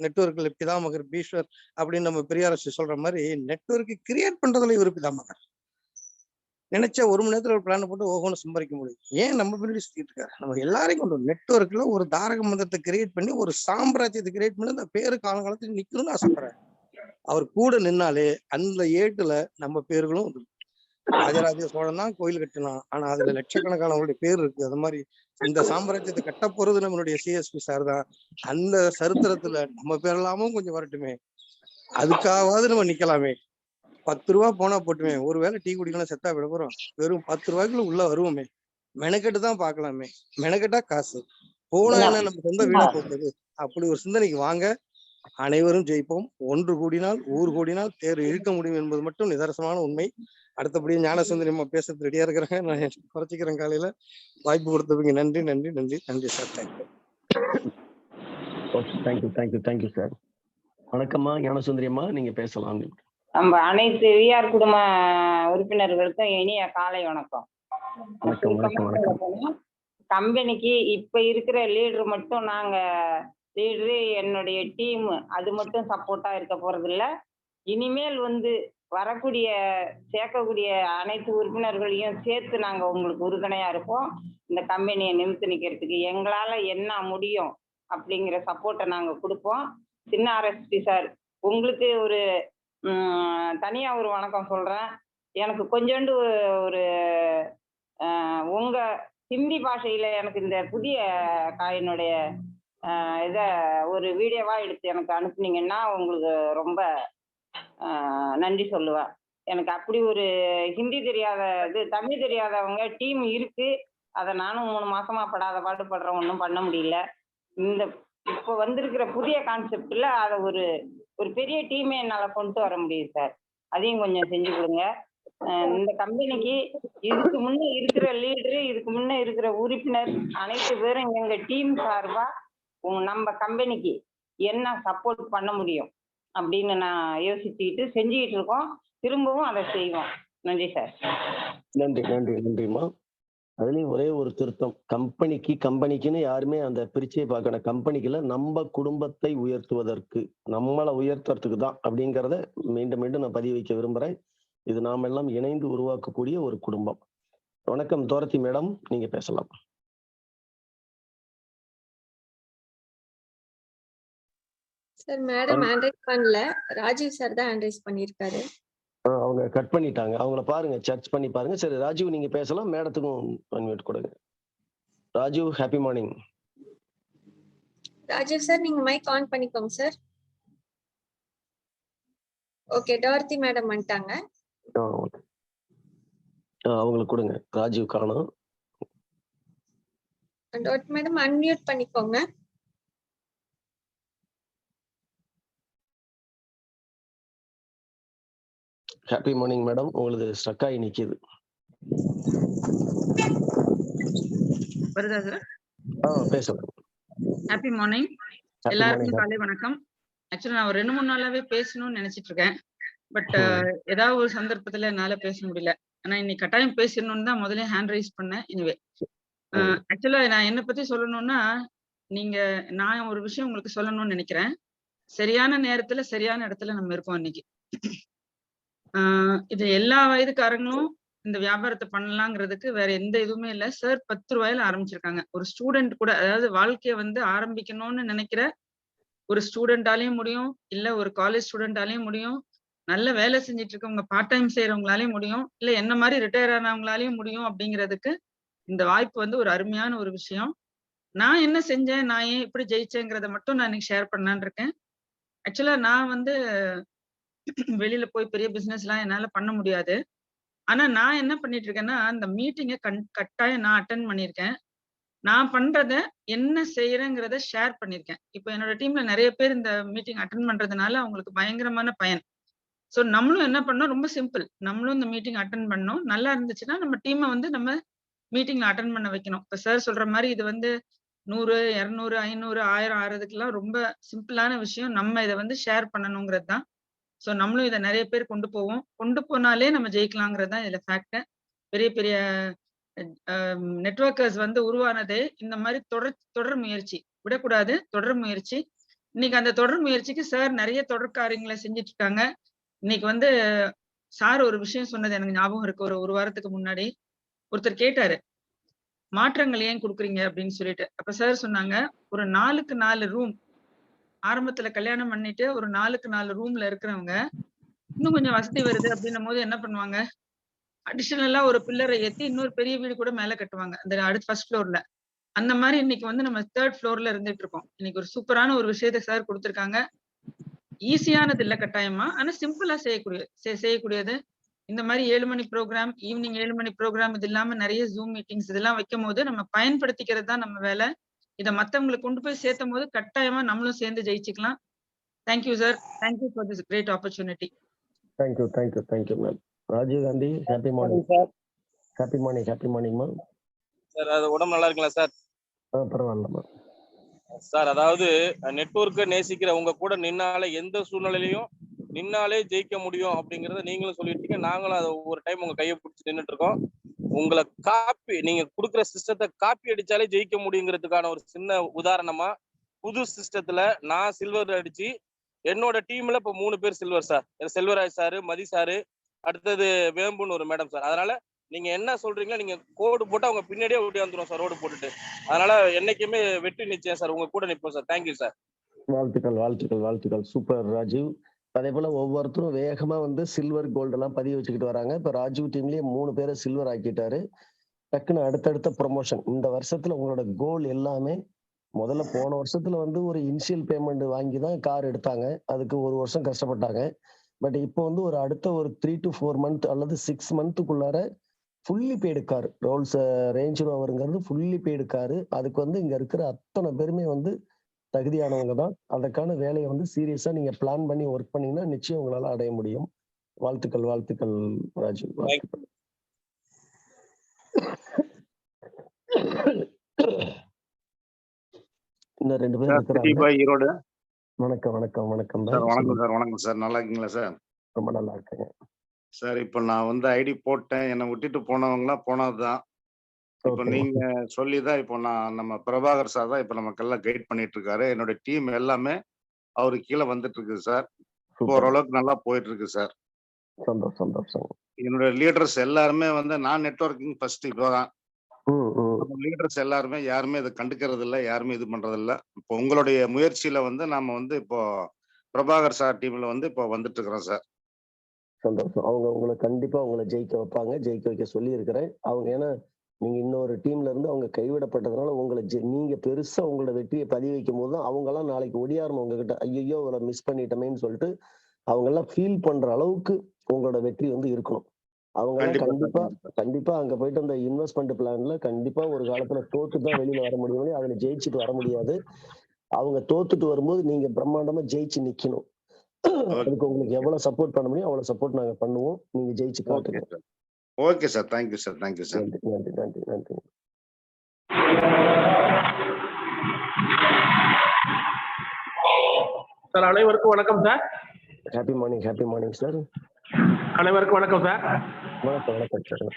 நெட்வொர்க்ல பிதாமகர் பீஸ்வர் அப்படின்னு நம்ம பெரியார் சொல்ற மாதிரி நெட்வொர்க் கிரியேட் பண்றதுல இவர் பிதாமகர். நினைச்சா 1 மணி நேரத்துல ஒரு பிளான் போட்டு ஓகோன்னு சம்பாதிக்க முடியும். ஏன் நம்ம பின்னாடி சுத்திட்டு இருக்காரு? நம்ம எல்லாரையும் கொண்டு வரும் நெட்வொர்க்ல ஒரு தாரக மந்திரத்தை கிரியேட் பண்ணி ஒரு சாம்ராஜ்யத்தை கிரியேட் பண்ணி அந்த பேரு காலகாலத்துக்கு நிக்கணும்னு ஆசைப்படுறாரு. அவர் கூட நின்னாலே அந்த ஏட்டுல நம்ம பேர்களும் வந்து ராஜராஜ சோழன் தான் கோயில் கட்டினான். ஆனா அதுல லட்சக்கணக்கானவங்களுடைய பேர் இருக்கு. அது மாதிரி இந்த சாம்ராஜ்யத்தை கட்ட போறது நம்மளுடைய சிஎஸ்பி சார் தான். அந்த சரித்திரத்துல நம்ம பேரெல்லாமும் கொஞ்சம் வரட்டுமே, அதுக்காவது நம்ம நிக்கலாமே. 10 ரூபா போனா போட்டுமே, ஒருவேளை டீ குடிக்கலாம் செத்தா விட போறோம். வெறும் 10 ரூபாய்க்குள்ள உள்ள வருவோமே, மெனக்கெட்டு தான் பாக்கலாமே. மெனக்கெட்டா காசு போனா என்ன, நம்ம சொந்த வீணா போகுது. அப்படி ஒரு சிந்தனைக்கு வாங்க. அனைவரும் ஜெயிப்போம். ஒன்று கூடினால் ஊர் கூடினால் தேர் இழுக்க முடியும் என்பது மட்டும் நிதர்சனமான உண்மை. அடுத்தபடி ஞானசுந்தரி அம்மா பேசுறது ரெடியா இருக்கிறாங்க. நான் குறைச்சிக்கிறேன். காலையில வாய்ப்பு கொடுத்தவங்க நன்றி நன்றி நன்றி நன்றி சார். Thank you sir. வணக்கம்மா ஞானசுந்தரி அம்மா, நீங்க பேசலாம். நம்ம அனைத்து விஆர் குடும்ப உறுப்பினர்களுக்கும் இனிய காலை வணக்கம். கம்பெனிக்கு இப்ப இருக்கிற லீடர் மட்டும் நாங்க லீடரு என்னுடைய டீம் அது மட்டும் சப்போர்ட்டா இருக்க போறது இல்ல. இனிமேல் வந்து வரக்கூடிய சேர்க்கக்கூடிய அனைத்து உறுப்பினர்களையும் சேர்த்து நாங்க உங்களுக்கு உறுதுணையா இருப்போம். இந்த கம்பெனியை நிமித்து நிக்கிறதுக்கு எங்களால என்ன முடியும் அப்படிங்கிற சப்போர்ட்டை நாங்க கொடுப்போம். சின்ன ஆர்எஸ்பி சார், உங்களுக்கு ஒரு தனியா ஒரு வணக்கம் சொல்றேன். எனக்கு கொஞ்சோண்டு ஒரு உங்க ஹிந்தி பாஷையில எனக்கு இந்த புதிய காயினுடைய இத ஒரு வீடியோவா எடுத்து எனக்கு அனுப்புனீங்கன்னா உங்களுக்கு ரொம்ப நன்றி சொல்லுவேன். எனக்கு அப்படி ஒரு ஹிந்தி தெரியாத தமிழ் தெரியாதவங்க டீம் இருக்கு. அதை நானும் 3 மாசமா படாத பாடுபடுறேன், ஒன்றும் பண்ண முடியல. இந்த இப்போ வந்திருக்கிற புதிய கான்செப்ட்ல அதை ஒரு பெரிய டீமே என்னால கொண்டு வர முடியுது சார். அதையும் கொஞ்சம் செஞ்சு கொடுங்க. இந்த கம்பெனிக்கு இதுக்கு முன்னே இருக்கிற லீடரு, இதுக்கு முன்னே இருக்கிற உறுப்பினர் அனைத்து பேரும் எங்க டீம் சார்பா நம்ம கம்பெனிக்கு என்ன சப்போர்ட் பண்ண முடியும் அப்படின்னு நான் யோசிச்சுக்கிட்டு செஞ்சுக்கிட்டு இருக்கோம். திரும்பவும் அதை செய்வோம். நன்றி சார். நன்றி நன்றி நன்றிம்மா. அதுலயும் ஒரே ஒரு திருத்தம், கம்பெனிக்குன்னு யாருமே அந்த பிரிச்சே பார்க்கணும். கம்பெனிக்குல நம்ம குடும்பத்தை உயர்த்துவதற்கு, நம்மளை உயர்த்துறதுக்கு தான் அப்படிங்கிறத மீண்டும் மீண்டும் நான் பதிவு வைக்க விரும்புறேன். இது நாம் எல்லாம் இணைந்து உருவாக்கக்கூடிய ஒரு குடும்பம். வணக்கம் தோரத்தி மேடம், நீங்க பேசலாம். சார் மேடம் ஹேண்ட்ரைஸ் பண்ணல, ராஜீவ் சார் தான் ஹேண்ட்ரைஸ் பண்ணியிருக்காரு. அவங்க கட் பண்ணிட்டாங்க. அவங்கள பாருங்க, சர்ச் பண்ணி பாருங்க. சரி ராஜீவ், நீங்க பேசலாம். மேடத்துக்கும் அன்மியூட் கொடுங்க. Rajiv, happy morning. Rajiv sir, நீங்க மைக் ஆன் பண்ணிக்கோங்க சார். ஓகே, டார்த்தி மேடம் வந்துட்டாங்க. அவங்களுக்கு கொடுங்க. ராஜீவ் காணோம். டார்த்தி மேடம் அன்மியூட் பண்ணிக்கோங்க. ஹாப்பி மார்னிங் மேடம், உங்களுக்கு ஸ்டக் ஆகி நிக்குது. வருதா சார்? பேசலாம். ஹாப்பி மார்னிங் எல்லாருக்கும். காலை வணக்கம். ஆக்சுவலா நான் ஒரு 2-3 நாளாவே பேசணும்னு நினைச்சிட்டு இருக்கேன். பட் ஏதாவது ஒரு சந்தர்ப்பத்துல என்னால பேச முடியல. ஆனா இன்னைக்கு கட்டாயம் பேசணும்னு தான் முதல்ல ஹேண்ட் ரைஸ் பண்ணேன். எனிவே ஆக்சுவலா நான் என்ன பத்தி சொல்லணும்னா, நான் ஒரு விஷயம் உங்களுக்கு சொல்லணும்னு நினைக்கிறேன். சரியான நேரத்துல சரியான இடத்துல நம்ம இருக்கோம் இன்னைக்கு. இது எல்லா வயதுக்காரங்களும் இந்த வியாபாரத்தை பண்ணலாங்கிறதுக்கு வேற எந்த இதுவுமே இல்லை. சார் 10 ரூபாயில ஆரம்பிச்சிருக்காங்க. ஒரு ஸ்டூடெண்ட் கூட, அதாவது வாழ்க்கைய ஆரம்பிக்கணும்னு நினைக்கிற ஒரு ஸ்டூடெண்டாலையும் முடியும், இல்ல ஒரு காலேஜ் ஸ்டூடெண்டாலையும் முடியும், நல்ல வேலை செஞ்சுட்டு இருக்கவங்க பார்ட் டைம் செய்யறவங்களாலையும் முடியும், இல்ல என்ன மாதிரி ரிட்டையர் ஆனவங்களாலையும் முடியும். அப்படிங்கிறதுக்கு இந்த வாய்ப்பு ஒரு அருமையான ஒரு விஷயம். நான் என்ன செஞ்சேன், நான் ஏன் இப்படி ஜெயிச்சேங்கிறத மட்டும் நான் இன்னைக்கு ஷேர் பண்ணலான்னு இருக்கேன். ஆக்சுவலா நான் வெளியில போய் பெரிய பிசினஸ் எல்லாம் என்னால பண்ண முடியாது. ஆனா நான் என்ன பண்ணிட்டு இருக்கேன்னா, அந்த மீட்டிங்கை கட்டாயம் நான் அட்டென்ட் பண்ணியிருக்கேன். நான் பண்றத என்ன செய்யறேங்கிறத ஷேர் பண்ணிருக்கேன். இப்ப என்னோட டீம்ல நிறைய பேர் இந்த மீட்டிங் அட்டெண்ட் பண்றதுனால அவங்களுக்கு பயங்கரமான பயன். சோ நம்மளும் என்ன பண்ணோம், ரொம்ப சிம்பிள். நம்மளும் இந்த மீட்டிங் அட்டெண்ட் பண்ணோம். நல்லா இருந்துச்சுன்னா நம்ம டீமை வந்து நம்ம மீட்டிங்ல அட்டெண்ட் பண்ண வைக்கணும். இப்ப சார் சொல்ற மாதிரி இது வந்து 100, 200, 500, 1000 ஆறதுக்கெல்லாம் ரொம்ப சிம்பிளான விஷயம். நம்ம இதை வந்து ஷேர் பண்ணணுங்கிறது தான். சோ நம்மளும் இதை நிறைய பேர் கொண்டு போவோம். கொண்டு போனாலே நம்ம ஜெயிக்கலாங்கிறது தான் இதுல ஃபேக்ட். பெரிய பெரிய நெட்வொர்க்கர்ஸ் வந்து உருவானதே இந்த மாதிரி தொடர் முயற்சி. விடக்கூடாது, தொடர் முயற்சி. இன்னைக்கு அந்த தொடர் முயற்சிக்கு சார் நிறைய தொடர் காரியங்களை செஞ்சுட்டு இருக்காங்க. இன்னைக்கு வந்து சார் ஒரு விஷயம் சொன்னது எனக்கு ஞாபகம் இருக்கு. ஒரு வாரத்துக்கு முன்னாடி ஒருத்தர் கேட்டாரு, மாற்றங்கள் ஏன் கொடுக்குறீங்க அப்படின்னு சொல்லிட்டு. அப்ப சார் சொன்னாங்க, ஒரு 4க்கு 4 ரூம் ஆரம்பத்துல கல்யாணம் பண்ணிட்டு ஒரு 4க்கு 4 ரூம்ல இருக்கிறவங்க இன்னும் கொஞ்சம் வசதி வருது அப்படின்னும் போது என்ன பண்ணுவாங்க, அடிஷனலா ஒரு பில்லரை ஏத்தி இன்னொரு பெரிய வீடு கூட மேல கட்டுவாங்க அந்த அடுத்த ஃபர்ஸ்ட் ஃப்ளோர்ல. அந்த மாதிரி இன்னைக்கு வந்து நம்ம 3rd ஃப்ளோர்ல இருந்துட்டு இருக்கோம். இன்னைக்கு ஒரு சூப்பரான ஒரு விஷயத்தை சார் கொடுத்திருக்காங்க. ஈஸியானது இல்ல கட்டாயமா, ஆனா சிம்பிளா செய்யக்கூடியது. இந்த மாதிரி 7 மணி ப்ரோக்ராம், ஈவினிங் 7 மணி ப்ரோக்ராம், இது இல்லாம நிறைய ஜூம் மீட்டிங்ஸ் இதெல்லாம் வைக்கும் போது நம்ம பயன்படுத்திக்கிறது தான் நம்ம வேலை. இதை மத்தவங்களுக்கு கொண்டு போய் சேர்த்தும் போது கட்டாயமா நம்மளும் சேர்ந்து ஜெயிச்சுக்கலாம். Thank you sir. Thank you for this great opportunity. Thank you ma'am. Rajiv Gandhi, happy morning sir. Happy மார்னிங்மா சார். அது உடம்பு நல்லா இருக்குங்களா சார்? பரவாயில்லம்மா சார், அதாவது நெட்வொர்க்கை நேசிக்கிற உங்க கூட நின்னாலே எந்த சூழ்நிலையிலையும் நின்னாலே ஜெயிக்க முடியும் அப்படிங்கறத நீங்களும் சொல்லிட்டீங்க. நாங்களும் அதை ஒவ்வொரு டைம் உங்க கையை பிடிச்சி நின்றுட்டு இருக்கோம். உங்களை நீங்க கொடுக்குற சிஸ்டத்தை காப்பி அடிச்சாலே ஜெயிக்க முடியுங்கிறதுக்கான ஒரு சின்ன உதாரணமா, புது சிஸ்டத்துல நான் சில்வர் அடிச்சு என்னோட டீம்ல இப்ப 3 பேர் சில்வர் சார். செல்வராஜ் சாரு, மதி சாரு, அடுத்தது வேம்புன்னு ஒரு மேடம் சார். அதனால நீங்க என்ன சொல்றீங்களோ நீங்க கோடு போட்டு அவங்க பின்னாடியே ஓடி வந்துடும் சார், ரோடு போட்டுட்டு. அதனால என்னைக்குமே வெற்றி நிச்சயம் சார். உங்க கூட நிற்போம் சார். Thank you sir. வாழ்த்துக்கள். சூப்பர் ராஜீவ். அதே போல ஒவ்வொருத்தரும் வேகமா வந்து சில்வர் கோல்டு எல்லாம் பதிவு வச்சுக்கிட்டு வராங்க. இப்ப ராஜீவ் டீம்லயே 3 பேரை சில்வர் ஆக்கிட்டாரு. டக்குன்னு அடுத்தடுத்த ப்ரொமோஷன். இந்த வருஷத்துல உங்களோட கோல் எல்லாமே முதல்ல போன வருஷத்துல வந்து ஒரு இனிஷியல் பேமெண்ட் வாங்கி தான் கார் எடுத்தாங்க. அதுக்கு 1 வருஷம் கஷ்டப்பட்டாங்க. பட் இப்போ வந்து ஒரு அடுத்த ஒரு 3 to 4 மந்த் அல்லது 6 மந்த்துக்குள்ளார fully paid car, Rolls Range ரோவருங்கிறது ஃபுல்லி பெய்டு காரு. அதுக்கு வந்து இங்க இருக்கிற அத்தனை பேருமே வந்து தகுதியானவங்க தான். அதற்கான வேலையை வந்து சீரியஸா நீங்க பிளான் பண்ணி ஒர்க் பண்ணீங்கன்னா நிச்சயம் உங்களால அடைய முடியும். வாழ்த்துக்கள் ராஜீவ். வாழ்த்துக்கள். இந்த 2 பேர் இருக்கிறாங்க. ஈரோடு. வணக்கம் சார். வணக்கம் சார். நல்லா இருக்கீங்களா சார்? ரொம்ப நல்லா இருக்கேங்க சார். இப்ப நான் வந்து ஐடி போட்டேன். என்னை விட்டுட்டு போனவங்களாம் போனதுதான். இப்ப நீங்க சொல்லிதான் இப்போ நம்ம பிரபாகர் சார் தான் இப்ப நமக்கெல்லாம் கைட் பண்ணிட்டு இருக்காரு. என்னோட டீம் எல்லாமே அவருக்கு கீழே வந்துட்டு இருக்கு சார். இப்போ ஓரளவுக்கு நல்லா போயிட்டு இருக்கு சார். சந்தோஷம். என்னோட லீடர்ஸ் எல்லாருமே வந்து நான் நெட்வொர்க்கிங் ஃபர்ஸ்ட் இப்போதான். லீடர்ஸ் எல்லாருமே யாருமே இதை கண்டுக்கிறது இல்லை, யாருமே இது பண்றது இல்லை. இப்போ உங்களுடைய முயற்சியில வந்து நாம வந்து இப்போ பிரபாகர் சார் டீம்ல வந்து இப்போ வந்துட்டு இருக்கிறோம் சார். சந்தோஷம். அவங்க உங்களை கண்டிப்பா உங்களை ஜெயிக்க வைப்பாங்க, ஜெயிக்க வைக்க சொல்லி இருக்கிறேன். அவங்க ஏன்னா நீங்க இன்னொரு டீம்ல இருந்து அவங்க கைவிடப்பட்டதுனால உங்களை நீங்க பெருசா உங்களோட வெற்றியை பதிவு வைக்கும் போது தான் அவங்க எல்லாம் நாளைக்கு ஒடியாரணும் உங்ககிட்ட, ஐயோ அவரை மிஸ் பண்ணிட்டோமேன்னு சொல்லிட்டு அவங்க எல்லாம் ஃபீல் பண்ற அளவுக்கு உங்களோட வெற்றி வந்து இருக்கணும். அவங்க எல்லாம் கண்டிப்பா அங்க போயிட்டு அந்த இன்வெஸ்ட்மெண்ட் பிளான்ல கண்டிப்பா ஒரு காலத்துல தோத்துதான் வெளியில வர முடியும், அதுல ஜெயிச்சுட்டு வர முடியாது. அவங்க தோத்துட்டு வரும்போது நீங்க பிரம்மாண்டமா ஜெயிச்சு நிக்கணும். அதுக்கு உங்களுக்கு எவ்வளவு சப்போர்ட் பண்ண முடியும் அவ்வளவு சப்போர்ட் நாங்க பண்ணுவோம். நீங்க ஜெயிச்சு காட்டுங்க. Okay sir. Thank you sir. நன்றி. சார் அனைவருக்கும் வணக்கம் சார். Happy morning sir. அனைவருக்கும் வணக்கம் சார். வணக்கம் சார்.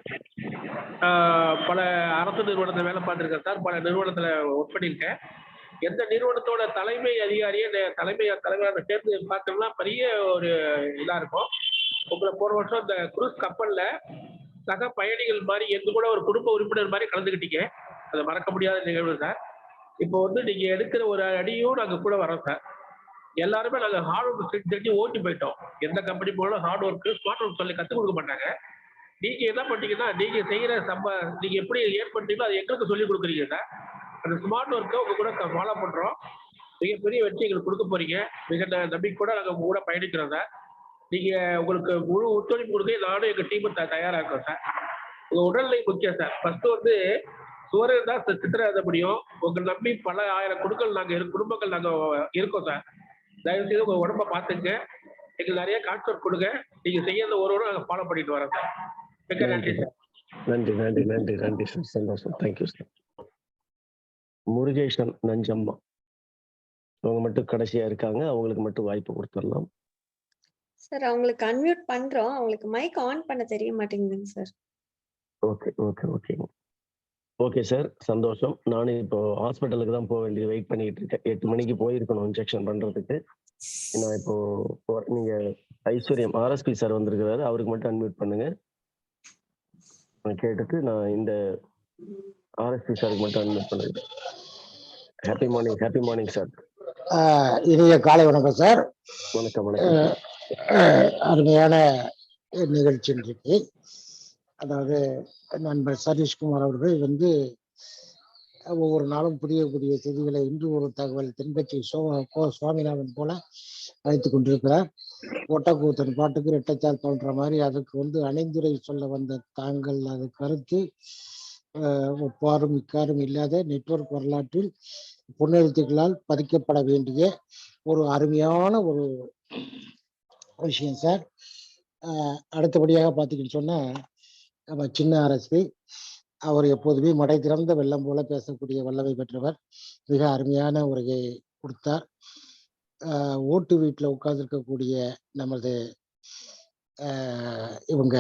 பல அரசு நிறுவனத்துல வேலை பார்த்துருக்கேன் சார். பல நிறுவனத்துல ஒர்க் பண்ணியிருக்கேன். எந்த நிறுவனத்தோட தலைமை அதிகாரியை தலைமையாக சேர்ந்து பார்த்தோம்னா பெரிய ஒரு இதா இருக்கும். உங்களை போன வருஷம் இந்த குரூஸ் கப்பல்ல சக பயணிகள் மாதிரி எங்க கூட ஒரு குடும்ப உறுப்பினர் மாதிரி கலந்துக்கிட்டீங்க. அதை மறக்க முடியாத நிகழ்வு சார். இப்போ வந்து நீங்க எடுக்கிற ஒரு அடியும் நாங்க கூட வரோம் சார். எல்லாருமே நாங்க ஹார்ட் ஒர்க் செஞ்சு ஓட்டி போயிட்டோம். எந்த கம்பெனி போனாலும் ஹார்ட் ஒர்க் ஸ்மார்ட் ஒர்க் சொல்லி கற்றுக் கொடுக்க மாட்டாங்க. நீங்க என்ன பண்ணீங்கன்னா நீங்க செய்யற நீங்க எப்படி ஏற்பட்டீங்களோ அதை எங்களுக்கு சொல்லி கொடுக்குறீங்க சார். அந்த ஸ்மார்ட் ஒர்க்கை உங்க கூட ஃபாலோ பண்றோம். மிகப்பெரிய வெற்றி எங்களுக்கு கொடுக்க போறீங்க. மிக நம்பிக்கை கூட நாங்கள் உங்க கூட பயணிக்கிறோம் சார். நீங்க உங்களுக்கு முழு ஒத்துழைப்பு கொடுக்க நானும் எங்க டீமும் தயாரா இருக்கோம் சார். உங்க உடல்நிலை முக்கியம் சார். ஃபர்ஸ்ட் வந்து சுவர் தான் சித்திரை எழுத முடியும். உங்களை நம்பி பல ஆயிரம் குடும்பங்கள் நாங்க இருக்கோம் சார். தயவு செய்து உங்க உடம்ப பாத்துங்க. எங்களுக்கு நிறைய கான்செப்ட் கொடுங்க. நீங்க செய்யறத ஒரு நாங்க ஃபாலோ பண்ணிட்டு வரோம் சார். மிக்க நன்றி சார். நன்றி நன்றி நன்றி நன்றி சார். சந்தோஷம். Thank you sir. முருகேசன் நஞ்சம்மா அவங்க மட்டும் கடைசியா இருக்காங்க. அவங்களுக்கு மட்டும் வாய்ப்பு கொடுத்துடலாம். சார் அவங்களுக்கு அன்மியூட் பண்றோம். அவங்களுக்கு மைக் ஆன் பண்ண தெரிய மாட்டேங்குதுங்க sir. Okay okay okay okay sir. சந்தோஷம். நானும் இப்போ ஹாஸ்பிட்டலுக்கு தான் போக வேண்டியது வெயிட் பண்ணிட்டு இருக்கேன். 8 மணிக்கு போயிருக்கணும் இன்ஜெக்ஷன் பண்றதுக்கு. நான் இப்போ நீங்க ஐஸ்வர்யம் ஆர்எஸ்பி சார் வந்திருக்கிறாரு. அவருக்கு மட்டும் அன்மியூட் பண்ணுங்க. கேட்டுட்டு நான் இந்த ஆர்எஸ்பி சாருக்கு மட்டும் அன்மியூட் பண்ணுங்க. Happy morning sir. இனிய காலை வணக்கம் சார். வணக்கம் வணக்கம். அருமையான நிகழ்ச்சி இன்றைக்கு. அதாவது நண்பர் சதீஷ்குமார் அவர்கள் வந்து ஒவ்வொரு நாளும் புதிய புதிய செய்திகளை இன்று ஒரு தகவல் தென்பற்றி சுவாமிநாதன் போல அழைத்துக் கொண்டிருக்கிறார். ஒட்டக்கூத்தன் பாட்டுக்கு இரட்டைச்சால் தோன்ற மாதிரி அதுக்கு வந்து அணிந்துரை சொல்ல வந்த தாங்கள் அது கருத்து ஒப்பாரும் இக்காரும் இல்லாத நெட்வொர்க் வரலாற்றில் பொன்னெழுத்துக்களால் பதிக்கப்பட வேண்டிய ஒரு அருமையான ஒரு விஷயம் சார். அடுத்தபடியாக பார்த்தீங்கன்னு சொன்னா நம்ம சின்ன ஆர்எஸ்பி அவர் எப்போதுமே மடை திறந்த வெள்ளம் போல பேசக்கூடிய வல்லமை பெற்றவர். மிக அருமையான உரையை கொடுத்தார். ஓட்டு வீட்டில் உட்கார்ந்துருக்கக்கூடிய நமது இவங்க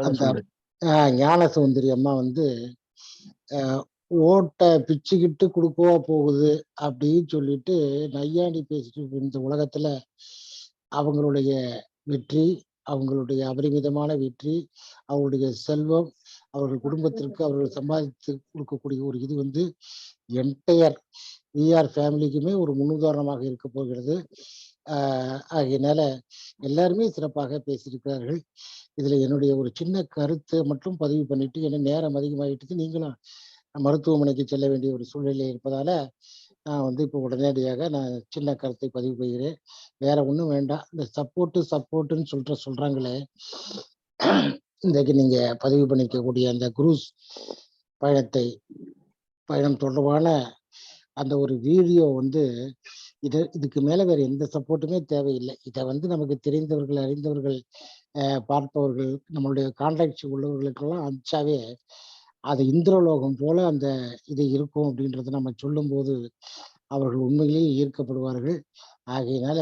அந்த ஞான சுந்தரி அம்மா வந்து ஓட்டை பிச்சுக்கிட்டு கொடுக்கவா போகுது அப்படின்னு சொல்லிட்டு நையாண்டி பேசிட்டு இந்த உலகத்துல அவங்களுடைய வெற்றி, அவங்களுடைய அபரிமிதமான வெற்றி, அவங்களுடைய செல்வம், அவர்கள் குடும்பத்திற்கு அவர்கள் சம்பாதித்து கொடுக்கக்கூடிய ஒரு இது வந்து என்டையர் விஆர் ஃபேமிலிக்குமே ஒரு முன்னுதாரணமாக இருக்க போகிறது. ஆகையினால எல்லாருமே சிறப்பாக பேசியிருக்கிறார்கள். இதுல என்னுடைய ஒரு சின்ன கருத்தை மட்டும் பதிவு பண்ணிட்டு, என்ன நேரம் அதிகமாகிட்டு நீங்களும் மருத்துவமனைக்கு செல்ல வேண்டிய ஒரு சூழ்நிலை இருப்பதால நான் வந்து இப்போ உடனடியாக நான் சின்ன கருத்தை பதிவு செய்கிறேன். வேற ஒன்றும் வேண்டாம். இந்த சப்போர்ட்டுன்னு சொல்றாங்களே, இன்றைக்கு நீங்க பதிவு பண்ணிக்கக்கூடிய அந்த குரூஸ் பயணம் தொடர்பான அந்த ஒரு வீடியோ வந்து இதுக்கு மேல வேற எந்த சப்போர்ட்டுமே தேவையில்லை. இதை வந்து நமக்கு தெரிந்தவர்கள், அறிந்தவர்கள், பார்ப்பவர்கள், நம்மளுடைய கான்டாக்ட்ஸ் உள்ளவர்களுக்கெல்லாம் அனுப்பிச்சாவே அது இந்திரலோகம் போல அந்த இது இருக்கும் அப்படின்றத நம்ம சொல்லும்போது அவர்கள் உண்மையிலேயே ஈர்க்கப்படுவார்கள். ஆகையினால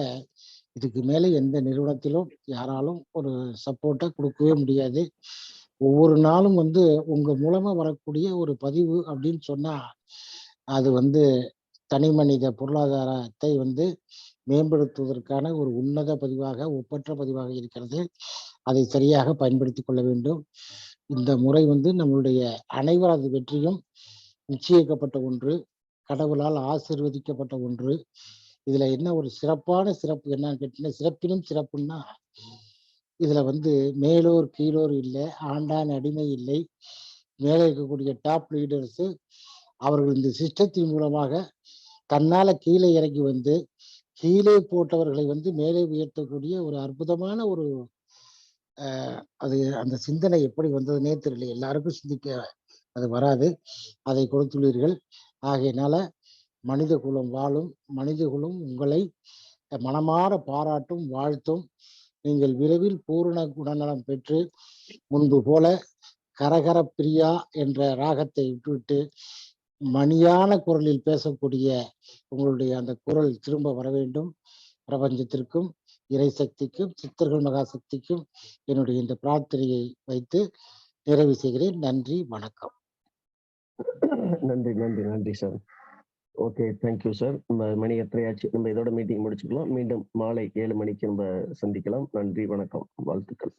இதுக்கு மேலே எந்த நிறுவனத்திலும் யாராலும் ஒரு சப்போர்ட்டை கொடுக்கவே முடியாது. ஒவ்வொரு நாளும் வந்து உங்க மூலமா வரக்கூடிய ஒரு பதிவு அப்படின்னு சொன்னா அது வந்து தனி மனித பொருளாதாரத்தை வந்து மேம்படுத்துவதற்கான ஒரு உன்னத பதிவாக, ஒப்பற்ற பதிவாக இருக்கிறது. அதை சரியாக பயன்படுத்தி கொள்ள வேண்டும். இந்த முறை வந்து நம்மளுடைய அனைவரது வெற்றியும் நிச்சயிக்கப்பட்ட ஒன்று, கடவுளால் ஆசீர்வதிக்கப்பட்ட ஒன்று. இதுல என்ன ஒரு சிறப்பு என்னன்னு கேட்டீங்கன்னா, சிறப்பினும் சிறப்புன்னா இதுல வந்து மேலோர் கீழோர் இல்லை, ஆண்டான் அடிமை இல்லை. மேலே இருக்கக்கூடிய டாப் லீடர்ஸ் அவர்கள் இந்த சிஸ்டத்தின் மூலமாக தன்னால கீழே இறங்கி வந்து கீழே போட்டவர்களை வந்து மேலே உயர்த்தக்கூடிய ஒரு அற்புதமான ஒரு அது அந்த சிந்தனை எப்படி வந்ததுன்னே தெரியல. எல்லாருக்கும் சிந்திக்க அது வராது. அதை கொடுத்துள்ளீர்கள். ஆகையினால மனித குலம் வாழும், மனித குலம் உங்களை மனமாற பாராட்டும், வாழ்த்தும். நீங்கள் விரைவில் பூரண குணநலம் பெற்று முன்பு போல கரகர பிரியா என்ற ராகத்தை விட்டுவிட்டு மணியான குரலில் பேசக்கூடிய உங்களுடைய அந்த குரல் திரும்ப வர வேண்டும். பிரபஞ்சத்திற்கும் இறை சக்திக்கும் சித்தர்கள் மகாசக்திக்கும் என்னுடைய இந்த பிரார்த்தனையை வைத்து நிறைவு செய்கிறேன். நன்றி, வணக்கம். நன்றி நன்றி நன்றி சார். Okay, thank you sir. மணி எத்தனையாச்சு? நம்ம இதோட மீட்டிங் முடிச்சுக்கலாம். மீண்டும் மாலை 7 மணிக்கு நம்ம சந்திக்கலாம். நன்றி, வணக்கம், வாழ்த்துக்கள்.